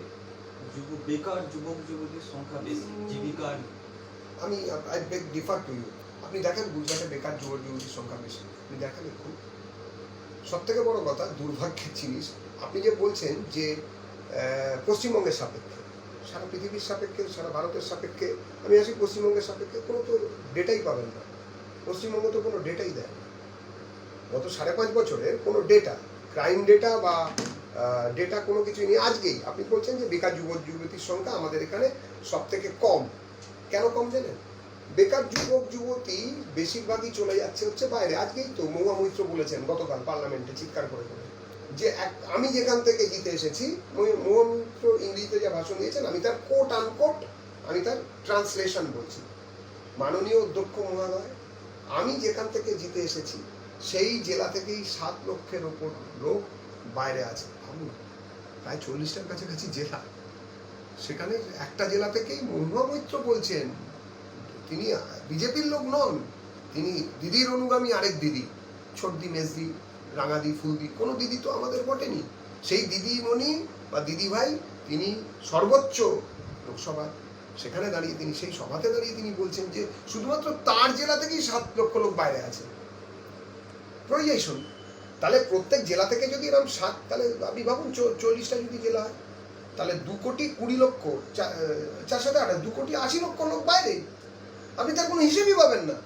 বেকার যুবক যুবতীর সংখ্যা বেশি, জীবিকার। আমি I beg differ to you. আপনি দেখেন গুজরাটে বেকার যুবক যুবতীর সংখ্যা বেশি, আপনি দেখেন একটু। সব থেকে বড় কথা, দুর্ভাগ্যের জিনিস, আপনি যে বলছেন যে পশ্চিমবঙ্গের সাপেক্ষে, সারা পৃথিবীর সাপেক্ষে, সারা ভারতের সাপেক্ষে, আমি আসি পশ্চিমবঙ্গের সাপেক্ষে, কোনো তো ডেটাই পাবেন না। পশ্চিমবঙ্গ তো কোনো ডেটাই দেয় না। গত 5.5 বছরের কোনো ডেটা, ক্রাইম ডেটা বা ডেটা কোনো কিছুই নেই। আজকেই আপনি বলছেন যে বেকার যুবক যুবতীর সংখ্যা আমাদের এখানে সব থেকে কম। কেন কম জানেন? বেকার যুবক যুবতী বেশিরভাগই চলে যাচ্ছে হচ্ছে বাইরে। আজকেই তো মহুয়া মৈত্র বলেছেন গতকাল পার্লামেন্টে চিৎকার করে যে আমি যেখান থেকে জিতে এসেছি, মহুয়া মৈত্র ইংরেজিতে যে ভাষণ দিয়েছেন, আমি তার কোট আনকোট, আমি তার ট্রান্সলেশন বলছি। মাননীয় অধ্যক্ষ মহোদয়, আমি যেখান থেকে জিতে এসেছি সেই জেলা থেকেই 7 লক্ষের ওপর লোক বাইরে আছে। ভাবুন, প্রায় 40টার কাছাকাছি জেলা, সেখানে একটা জেলা থেকেই মহুয়া মৈত্র বলছেন, তিনি বিজেপির লোক নন, তিনি দিদির অনুগামী আরেক দিদি, ছোটদি, মেজদি, রাঙাদি, ফুলদি, কোনো দিদি তো আমাদের বটেনি। সেই দিদিমণি বা দিদি ভাই, তিনি সর্বোচ্চ লোকসভা, সেখানে দাঁড়িয়ে তিনি, সেই সভাতে দাঁড়িয়ে তিনি বলছেন যে শুধুমাত্র তার জেলা থেকেই 7 লক্ষ লোক বাইরে আছে। প্রয়োজন, তাহলে প্রত্যেক জেলা থেকে যদি এরকম 7, তাহলে আপনি ভাবুন 40টা যদি জেলা হয়, তাহলে 2,20,00,000, 4,8 2,80,00,000 লোক বাইরে। আপনি তার কোনো হিসেবই পাবেন না।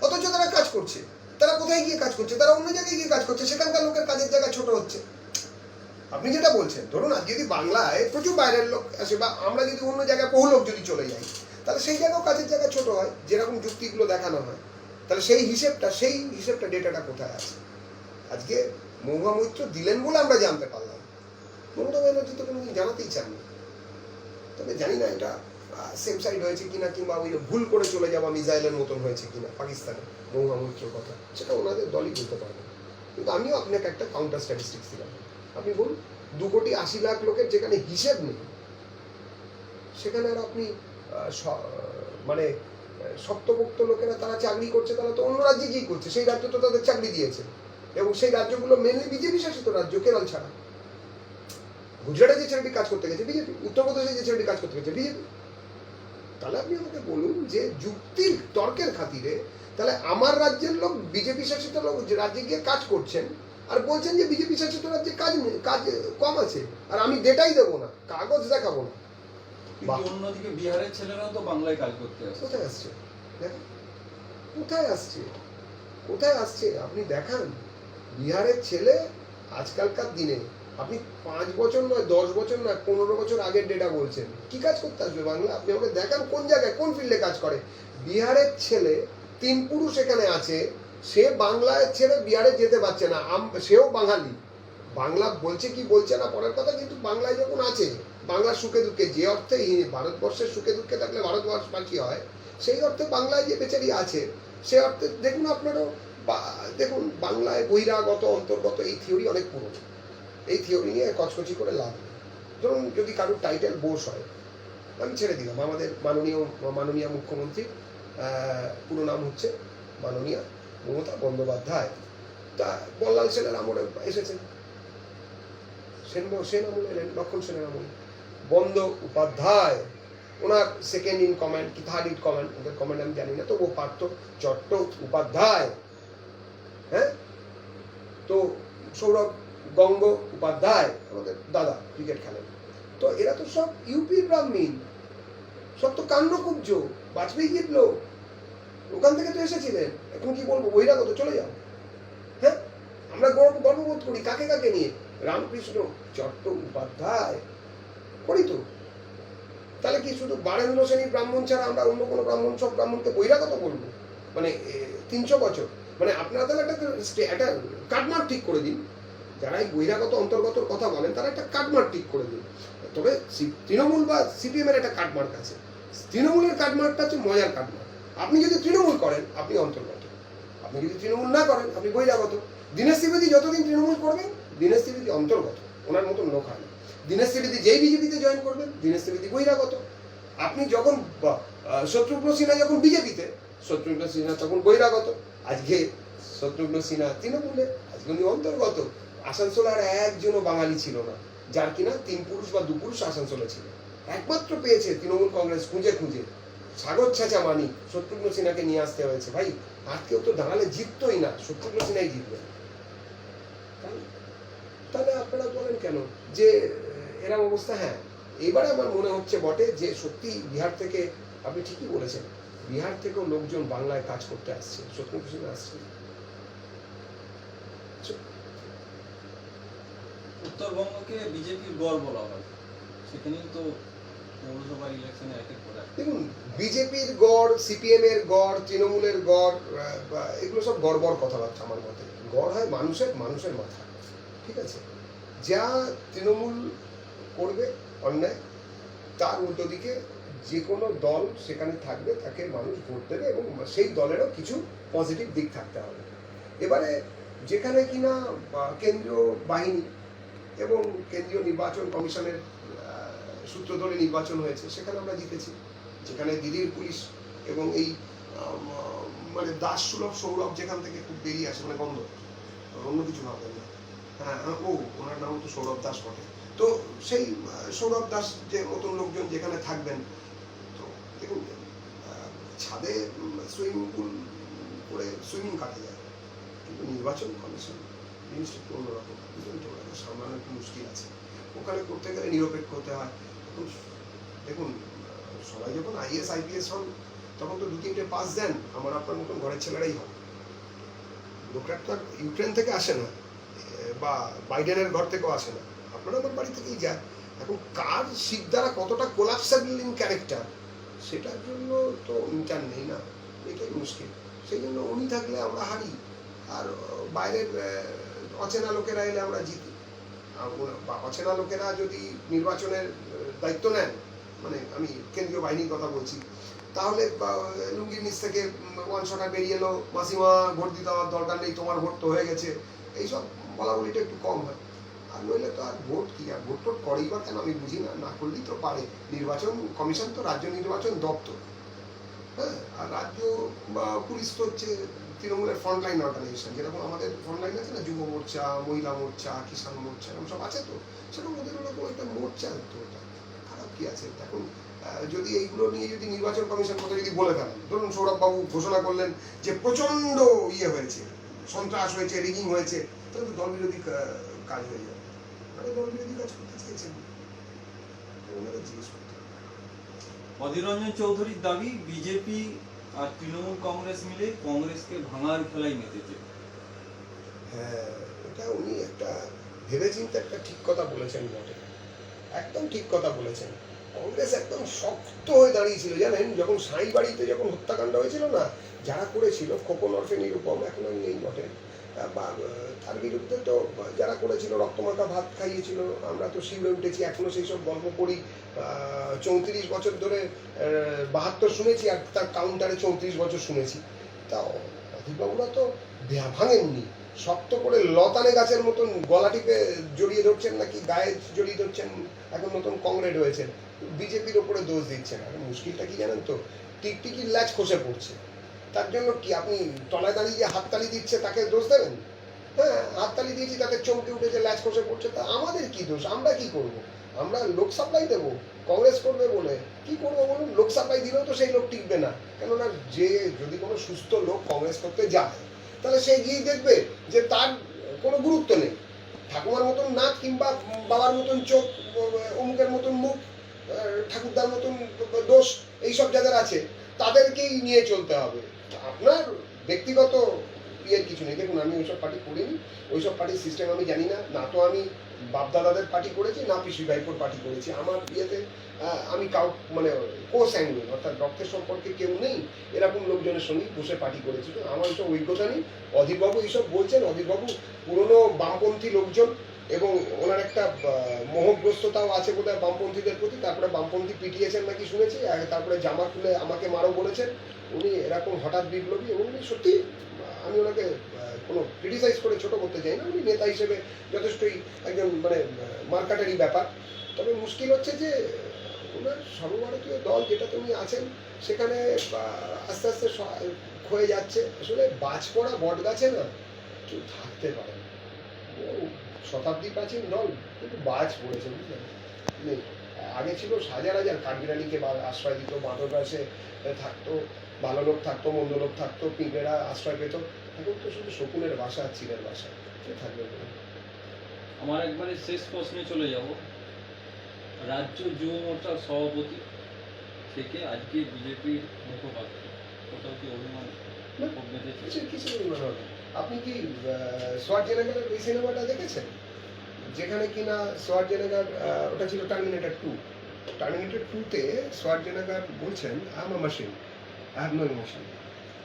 অথচ তারা কাজ করছে। তারা কোথায় গিয়ে কাজ করছে? তারা অন্য জায়গায় গিয়ে কাজ করছে, সেখানকার লোকের কাজের জায়গা ছোট হচ্ছে। আপনি যেটা বলছেন, ধরুন আজ যদি বাংলায় প্রচুর বাইরের লোক আসে, বা আমরা যদি অন্য জায়গায় বহু লোক যদি চলে যাই, তাহলে সেই জায়গাও কাজের জায়গা ছোট হয়, যেরকম যুক্তিগুলো দেখানো হয়। তাহলে সেই হিসেবটা ডেটাটা কোথায় আছে? আজকে মহুয়া মৈত্র দিলেন বলে আমরা জানতে পারলাম। মমতা ব্যানার্জি তো কোনোদিন জানাতেই চাননি। তবে জানি না এটা সেম সাইড হয়েছে কিনা, কিংবা ওই ভুল করে চলে যাওয়া মিসাইলের মতন হয়েছে কিনা পাকিস্তানে মহুয়া মৈত্রর কথা, সেটা ওনাদের দলই বলতে পারবে। কিন্তু আমিও আপনাকে একটা কাউন্টার স্ট্যাটিস্টিক্স দিলাম। আপনি বলুন, 2,80,00,000 লোকের যেখানে হিসেব নেই, সেখানে আর আপনি মানে শক্তপোক্ত লোকেরা তারা চাকরি করছে, তারা তো অন্য রাজ্যে গিয়ে করছে, সেই রাজ্য তো তাদের চাকরি দিয়েছে, এবং সেই রাজ্যগুলো মেনলি বিজেপি শাসিত রাজ্য, কেরল ছাড়া। গুজরাটে যে ছেলেটি কাজ করতে গেছে বিজেপি, উত্তরপ্রদেশে যে ছেলেটি কাজ করতে গেছে বিজেপি। তাহলে আপনি আমাকে বলুন যে যুক্তির তর্কের খাতিরে, তাহলে আমার রাজ্যের লোক বিজেপি শাসিত লোক রাজ্যে গিয়ে কাজ করছেন, আর বলছেন যে বিজেপি শাসিত রাজ্যে কাজ কম আছে, আর আমি ডেটাই দেবো না, কাগজ দেখাবো না। অন্যদিকে বিহারের ছেলেরাও তো বাংলায় কাজ করতে আসে। কোথায় আসছে? দেখেন কোথায় আসছে, কোথায় আসছে আপনি দেখান। বিহারের ছেলে আজকালকার দিনে, আপনি 5 বছর নয়, 10 বছর নয়, 15 বছর আগের ডেটা বলছেন, কি কাজ করতে আসবে বাংলা? আপনি আমাকে দেখান কোন জায়গায়, কোন ফিল্ডে কাজ করে। বিহারের ছেলে 3 পুরুষ এখানে আছে, সে বাংলায় ছেড়ে বিহারে যেতে পারছে না, সেও বাঙালি। বাংলা বলছে কি বলছে না পরের কথা, কিন্তু বাংলায় যখন আছে, বাংলার সুখে দুঃখে, যে অর্থে ভারতবর্ষের সুখে দুঃখে থাকলে ভারতবর্ষবাসী হয়, সেই অর্থে বাংলায় যে বেচারি আছে, সে অর্থে দেখুন আপনারও, দেখুন বাংলায় বহিরাগত অন্তর্গত এই থিওরি অনেক পুরনো। এই থিওরি নিয়ে কচকচি করে লাভ নেই। ধরুন যদি কারোর টাইটেল বোস হয়, আমি ছেড়ে দিলাম, আমাদের মাননীয় মুখ্যমন্ত্রী পুরো নাম হচ্ছে মাননীয় মমতা বন্দ্যোপাধ্যায়, তা বল্লাল সেনের আমলে এসেছেন, সেন আমলে এলেন, লক্ষণ সেনের আমলে বন্দ্যোপাধ্যায়, ওনার সেকেন্ড ইন কমান্ড কি থার্ড ইন কমান্ড, ওদের কমান্ড আমি জানি না, তো ও পার্থ চট্টোপাধ্যায়, হ্যাঁ, তো সৌরভ গঙ্গোপাধ্যায় আমাদের দাদা ক্রিকেট খেলেন, তো এরা তো সব ইউপির ব্রাহ্মীণ, সব তো কান্নকুব্জ, বাজপেয়ী জিতলো, ওখান থেকে তো এসেছিলেন, এখন কি বলবো বহিরাগত, চলে যাও। হ্যাঁ, আমরা গর্ববোধ করি কাকে কাকে নিয়ে? রামকৃষ্ণ চট্টোপাধ্যায় করি তো। তাহলে কি শুধু বারেন্দ্র শ্রেণীর ব্রাহ্মণ ছাড়া আমরা অন্য কোনো ব্রাহ্মণ, সব ব্রাহ্মণকে বহিরাগত বলবো? মানে 300 বছর, মানে আপনারা তাহলে একটা কাটমার্ক ঠিক করে দিন। যারা এই বহিরাগত অন্তর্গতর কথা বলেন তারা একটা কাটমার্ক ঠিক করে দিন। তবে তৃণমূল বা সিপিএম এর একটা কাটমার্ক আছে। তৃণমূলের কাটমার্কটা হচ্ছে মজার কাটমার্ক। আপনি যদি তৃণমূল করেন আপনি অন্তর্গত, আপনি যদি তৃণমূল না করেন আপনি বহিরাগত। দীনেশ ত্রিবেদী যতদিন তৃণমূল করবেন দীনেশ ত্রিবেদী অন্তর্গত, ওনার মতন লোক হয় না। দীনেশ ত্রিবেদী যেই বিজেপিতে জয়েন করবেন দীনেশ ত্রিবেদী বহিরাগত। আপনি যখন শত্রুঘ্ন সিনহা যখন বিজেপিতে, শত্রুঘ্ন সিনহা তখন বহিরাগত। আজকে শত্রুঘ্ন সিনহা তৃণমূলে, আজকে উনি অন্তর্গত। আসানসোলে আর একজনও বাঙালি ছিল না যার কিনা 3 পুরুষ বা 2 পুরুষ আসানসোলে ছিল। একমাত্র পেয়েছে তৃণমূল কংগ্রেস খুঁজে খুঁজে, সাগর ছাঁচা মানি শত্রুঘ্ন সিনহাকে নিয়ে আসতে হয়েছে। ভাই আর কেউ তো দাঁড়ালে জিততোই না, শত্রুঘ্ন সিনহাই জিতবে। তাহলে আপনারা বলেন কেন যে এরকম অবস্থা? হ্যাঁ, এবারে আমার মনে হচ্ছে বটে যে সত্যি বিহার থেকে, আপনি ঠিকই বলেছেন, বিহার থেকেও লোকজন বাংলায় কাজ করতে আসছে, শত্রুঘ্ন সিনহা আসছে। উত্তরবঙ্গকে বিজেপির গড় বলা হয়, সেখানেই তো পৌরসভা ইলেকশনে একের পর এক। দেখুন, বিজেপির গড়, সিপিএম এর গড়, তৃণমূলের গড়, এগুলো সব গড়বড় কথাবার্তা আমার মতে। গড় হয় মানুষের মাথা, ঠিক আছে? যা তৃণমূল করবে অন্যায়, তার উল্টো দিকে যে কোনো দল সেখানে থাকবে, তাকে মানুষ ভোট দেবে এবং সেই দলেরও কিছু পজিটিভ দিক থাকতে হবে। এবারে যেখানে কিনা কেন্দ্রীয় বাহিনী এবং কেন্দ্রীয় নির্বাচন কমিশনের সূত্র ধরে নির্বাচন হয়েছে, সেখানে আমরা জিতেছি। যেখানে দিল্লির পুলিশ এবং এই মানে দাস সুলভ সৌরভ যেখান থেকে খুব বেরিয়ে আসে, মানে গন্ধ, অন্য কিছু ভাববেন না। হ্যাঁ, ও ওনার নাম তো সৌরভ দাস বটে। তো সেই সৌরভ দাস যে মতন লোকজন যেখানে থাকবেন, তো দেখুন ছাদে সুইমিং পুল করে সুইমিং কাটা যায়, কিন্তু নির্বাচন কমিশন জিনিসটা একটু অন্যরকম, বুঝলেন তো? ওটা সামলানো একটু মুশকিল আছে। ওখানে করতে গেলে নিরপেক্ষ হতে হয়। দেখুন, সবাই যখন আইএস আইপিএস হন তখন তো 2-3টে পাস দেন, আমার আপনার মতন ঘরের ছেলেরাই হন। লোকরা তো আর ইউক্রেন থেকে আসে না বা বাইডেনের ঘর থেকেও আসে না, আপনারা আমার বাড়ি থেকেই যায়। এখন কার শিখ দ্বারা কতটা কোলাপসেবল ইন ক্যারেক্টার, সেটার জন্য তো মিটার নেই না, এটাই মুশকিল। সেই জন্য উনি থাকলে আমরা হারি, আর বাইরের অচেনা লোকেরা এলে আমরা জিতি। বা অচেনা লোকেরা যদি নির্বাচনের দায়িত্ব নেন, মানে আমি কেন্দ্রীয় বাহিনীর কথা বলছি, তাহলে লুঙ্গির নিচ থেকে ওয়ান শটার বেরিয়ে এলো, মাসিমা ভোট দিতে হওয়ার দরকার নেই, তোমার ভোট তো হয়ে গেছে, এইসব বলা বলিটা একটু কম হয়। আর নইলে তো আর ভোট কি, আর ভোট টোট করেই বা কেন আমি বুঝি না, না করলেই তো পারে। নির্বাচন কমিশন তো রাজ্য নির্বাচন দপ্তর, হ্যাঁ, আর রাজ্য বা পুলিশ তো হচ্ছে তৃণমূলের ফ্রন্টলাইন অর্গানাইজেশন। যেরকম আমাদের ফ্রন্টলাইন আছে না, যুব মোর্চা, মহিলা মোর্চা, কিষাণ মোর্চা, এরকম সব আছে, তো সেরকম ওদের ওরকম একটা মোর্চা, তো ওটা খারাপ কি আছে? এখন যদি এইগুলো নিয়ে যদি নির্বাচন কমিশন কথা যদি বলে ফেলেন, ধরুন সৌরভবাবু ঘোষণা করলেন যে প্রচন্ড ইয়ে হয়েছে, সন্ত্রাস হয়েছে, রিগিং হয়েছে, তাহলে তো দল বিরোধী কাজ হয়ে যাবে। মানে দল বিরোধী কাজ করতে চেয়েছেন, ওনাদের জিজ্ঞেস করতে। অধীর রঞ্জন চৌধুরীর দাবি, বিজেপি আর তৃণমূল কংগ্রেস মিলে কংগ্রেসকে ভাঙার খেলায় মেতেছে। হ্যাঁ, এটা উনি একটা ভেবেচিন্তে একটা ঠিক কথা বলেছেন বটে, একদম ঠিক কথা বলেছেন। কংগ্রেস একদম শক্ত হয়ে দাঁড়িয়েছিল, জানেন, যখন সাঁই বাড়িতে যখন হত্যাকাণ্ড হয়েছিল না, যারা করেছিল, খোকন ওরফে নিরুপম, এখন আমি নেই বটে, তার বিরুদ্ধে তো যারা করেছিল রক্তমাখা ভাত খাইয়েছিল, আমরা তো শিউরে উঠেছি, এখনো সেই সব গল্প করি। 34 বছর ধরে 72 শুনেছি, আর তার কাউন্টারে 34 বছর শুনেছি। তা অধীরবাবুরা তো ভাঙেননি, শক্ত করে লতানে গাছের মতন গলা টিপে জড়িয়ে ধরছেন, নাকি গায়ে জড়িয়ে ধরছেন, এখন নতুন কংগ্রেড হয়েছেন, বিজেপির ওপরে দোষ দিচ্ছেন। আর মুশকিলটা কি জানেন তো, টিকটিকির ল্যাচ খসে পড়ছে। তার জন্য কি আপনি তলায় দাঁড়িয়ে যে হাততালি দিচ্ছে তাকে দোষ দেবেন? হ্যাঁ, হাততালি দিয়েছি, তাদের চমকে উঠেছে, ল্যাচ খসে পড়ছে, তা আমাদের কি দোষ? আমরা কি করব? আমরা লোক সাপ্লাই দেবো? কংগ্রেস করবে বলে কি করবো বলুন? লোক সাপ্লাই দিলেও তো সেই লোক টিকবে না, কেননা যে যদি কোনো সুস্থ লোক কংগ্রেস করতে যায়, তাহলে সে গিয়ে দেখবে যে তার কোনো গুরুত্ব নেই, ঠাকুমার মতন নাক কিংবা বাবার মতন চোখ, অমুকের মতন মুখ, ঠাকুরদার মতন দোষ এইসব যাদের আছে তাদেরকেই নিয়ে চলতে হবে। আপনার ব্যক্তিগত ইয়ের কিছু নেই। দেখুন, আমি ওইসব পার্টি করিনি, ওইসব পার্টির সিস্টেম আমি জানি না। না তো আমি বাপদাদাদের পার্টি করেছি, না পিসি ভাইপোর পার্টি করেছি। আমার ইয়েতে আমি মানে কো-স্যাঙ্গুইন, অর্থাৎ রক্তের সম্পর্কে কেউ নেই এরকম লোকজনের সঙ্গে বসে পার্টি করেছি। তো আমার ওইসব অভিজ্ঞতা নেই। অধীরবাবু এইসব বলছেন, অধীরবাবু পুরনো বামপন্থী লোকজন এবং ওনার একটা মোহগ্রস্ততাও আছে বোধহয় বামপন্থীদের প্রতি। তারপরে বামপন্থী পিটিয়েছেন নাকি শুনেছি, তারপরে জামা খুলে আমাকে মারো বলেছেন। উনি এরকম হঠাৎ বিপ্লবী এবং উনি সত্যি, আমি ওনাকে কোনো ক্রিটিসাইজ করে ছোট করতে চাই না, উনি নেতা হিসেবে যথেষ্টই একজন মানে মার্কাটারি ব্যাপার। তবে মুশকিল হচ্ছে যে ওনার সর্বভারতীয় দল যেটাতে উনি আছেন সেখানে আস্তে আস্তে ক্ষয়ে যাচ্ছে। আসলে বাজ পড়া বট গাছে না কেউ থাকতে পারে না। ও শতাব্দী প্রাচীন দল, কিন্তু বাজ পড়েছে, বুঝলেন? নেই। আগে ছিল হাজার হাজার কাঠবিড়ালিকে আশ্রয় দিত, বাঁদররা এসে থাকতো, ভালো লোক থাকতো, মন্দ লোক থাকতো, পিঁপড়েরা আশ্রয় পেত। এখন তো শুধু শকুনের বাসা আর চিলের বাসা, কে থাকবে বলে? আমার একবারে শেষ প্রশ্নে চলে যাব। রাজ্য যুব মোর্চার সভাপতি থেকে আজকে বিজেপির মুখপাত্র, কোথাও কি অভিমান বেঁধেছে? কিছু মনে হবে। আপনি কি সোয়ার্জেনেগারের ওই সিনেমাটা দেখেছেন, যেখানে কিনা সোয়ার্জেনেগার, ওটা ছিল টার্মিনেটর 2, টার্মিনেটর 2-তে সোয়ার্জেনেগার বলছেন I am a machine, I have no emotion.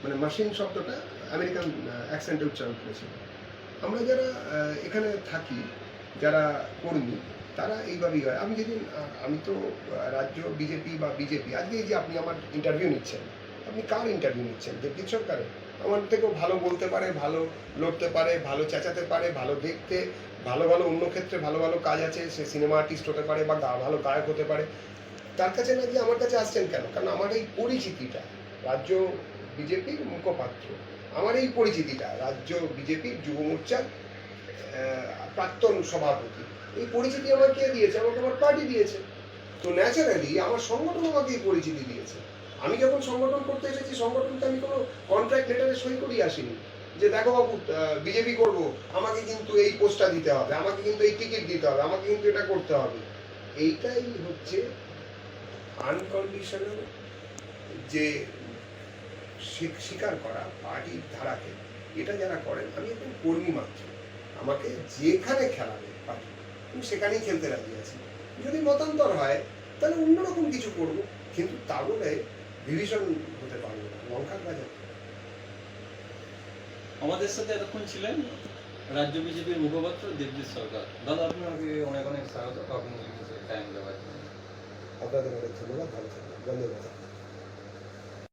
মানে মেশিন শব্দটা আমেরিকান অ্যাকসেন্টে উচ্চারণ করেছিল। আমরা যারা এখানে থাকি, যারা কর্মী, তারা এইভাবেই হয়। আমি যেদিন আমি তো রাজ্য বিজেপি বা বিজেপি, আজকে এই যে আপনি আমার ইন্টারভিউ নিচ্ছেন, আপনি কার ইন্টারভিউ নিচ্ছেন? দেবজিৎ সরকারের? আমার থেকেও ভালো বলতে পারে, ভালো লড়তে পারে, ভালো চেঁচাতে পারে, ভালো দেখতে, ভালো ভালো অন্য ক্ষেত্রে ভালো ভালো কাজ আছে, সে সিনেমা আর্টিস্ট হতে পারে বা ভালো গায়ক হতে পারে। তার কাছে না গিয়ে আমার কাছে আসছেন কেন? কারণ আমার এই পরিচিতিটা, রাজ্য বিজেপির মুখপাত্র, আমার এই পরিচিতিটা রাজ্য বিজেপির যুব মোর্চার প্রাক্তন সভাপতি, এই পরিচিতি আমার কে দিয়েছে? আমাকে আমার পার্টি দিয়েছে। তো ন্যাচারালি আমার সংগঠন আমাকে এই পরিচিতি দিয়েছে। আমি যখন সংগঠন করতে এসেছি, সংগঠনকে আমি কোনো কন্ট্রাক্ট লেটারে সই করিয়ে আসিনি যে দেখো বাবু বিজেপি করবো, আমাকে কিন্তু এই পোস্টটা দিতে হবে, আমাকে কিন্তু এই টিকিট দিতে হবে, আমাকে কিন্তু এটা করতে হবে। এইটাই হচ্ছে আনকন্ডিশনাল যে স্বীকার করা পার্টির ধারাকে। এটা যারা করেন, আমি একজন কর্মী মাত্র, আমাকে যেখানে খেলাবে পার্টি আমি সেখানেই খেলতে রাজি আছি। যদি মতান্তর হয় তাহলে অন্যরকম কিছু করবো, কিন্তু তা বলে ডিভিশন হতে পারবো না, লঙ্কার বাজার। আমাদের সাথে এতক্ষণ ছিলেন রাজ্য বিজেপির মুখপাত্র দেবজিৎ সরকার। দাদা, আপনাকে অনেক অনেক স্বাগত, আপনি টাইম দেওয়ার জন্য। আপনাদের অনেক ধন্যবাদ, ভালো থাকবেন, ধন্যবাদ।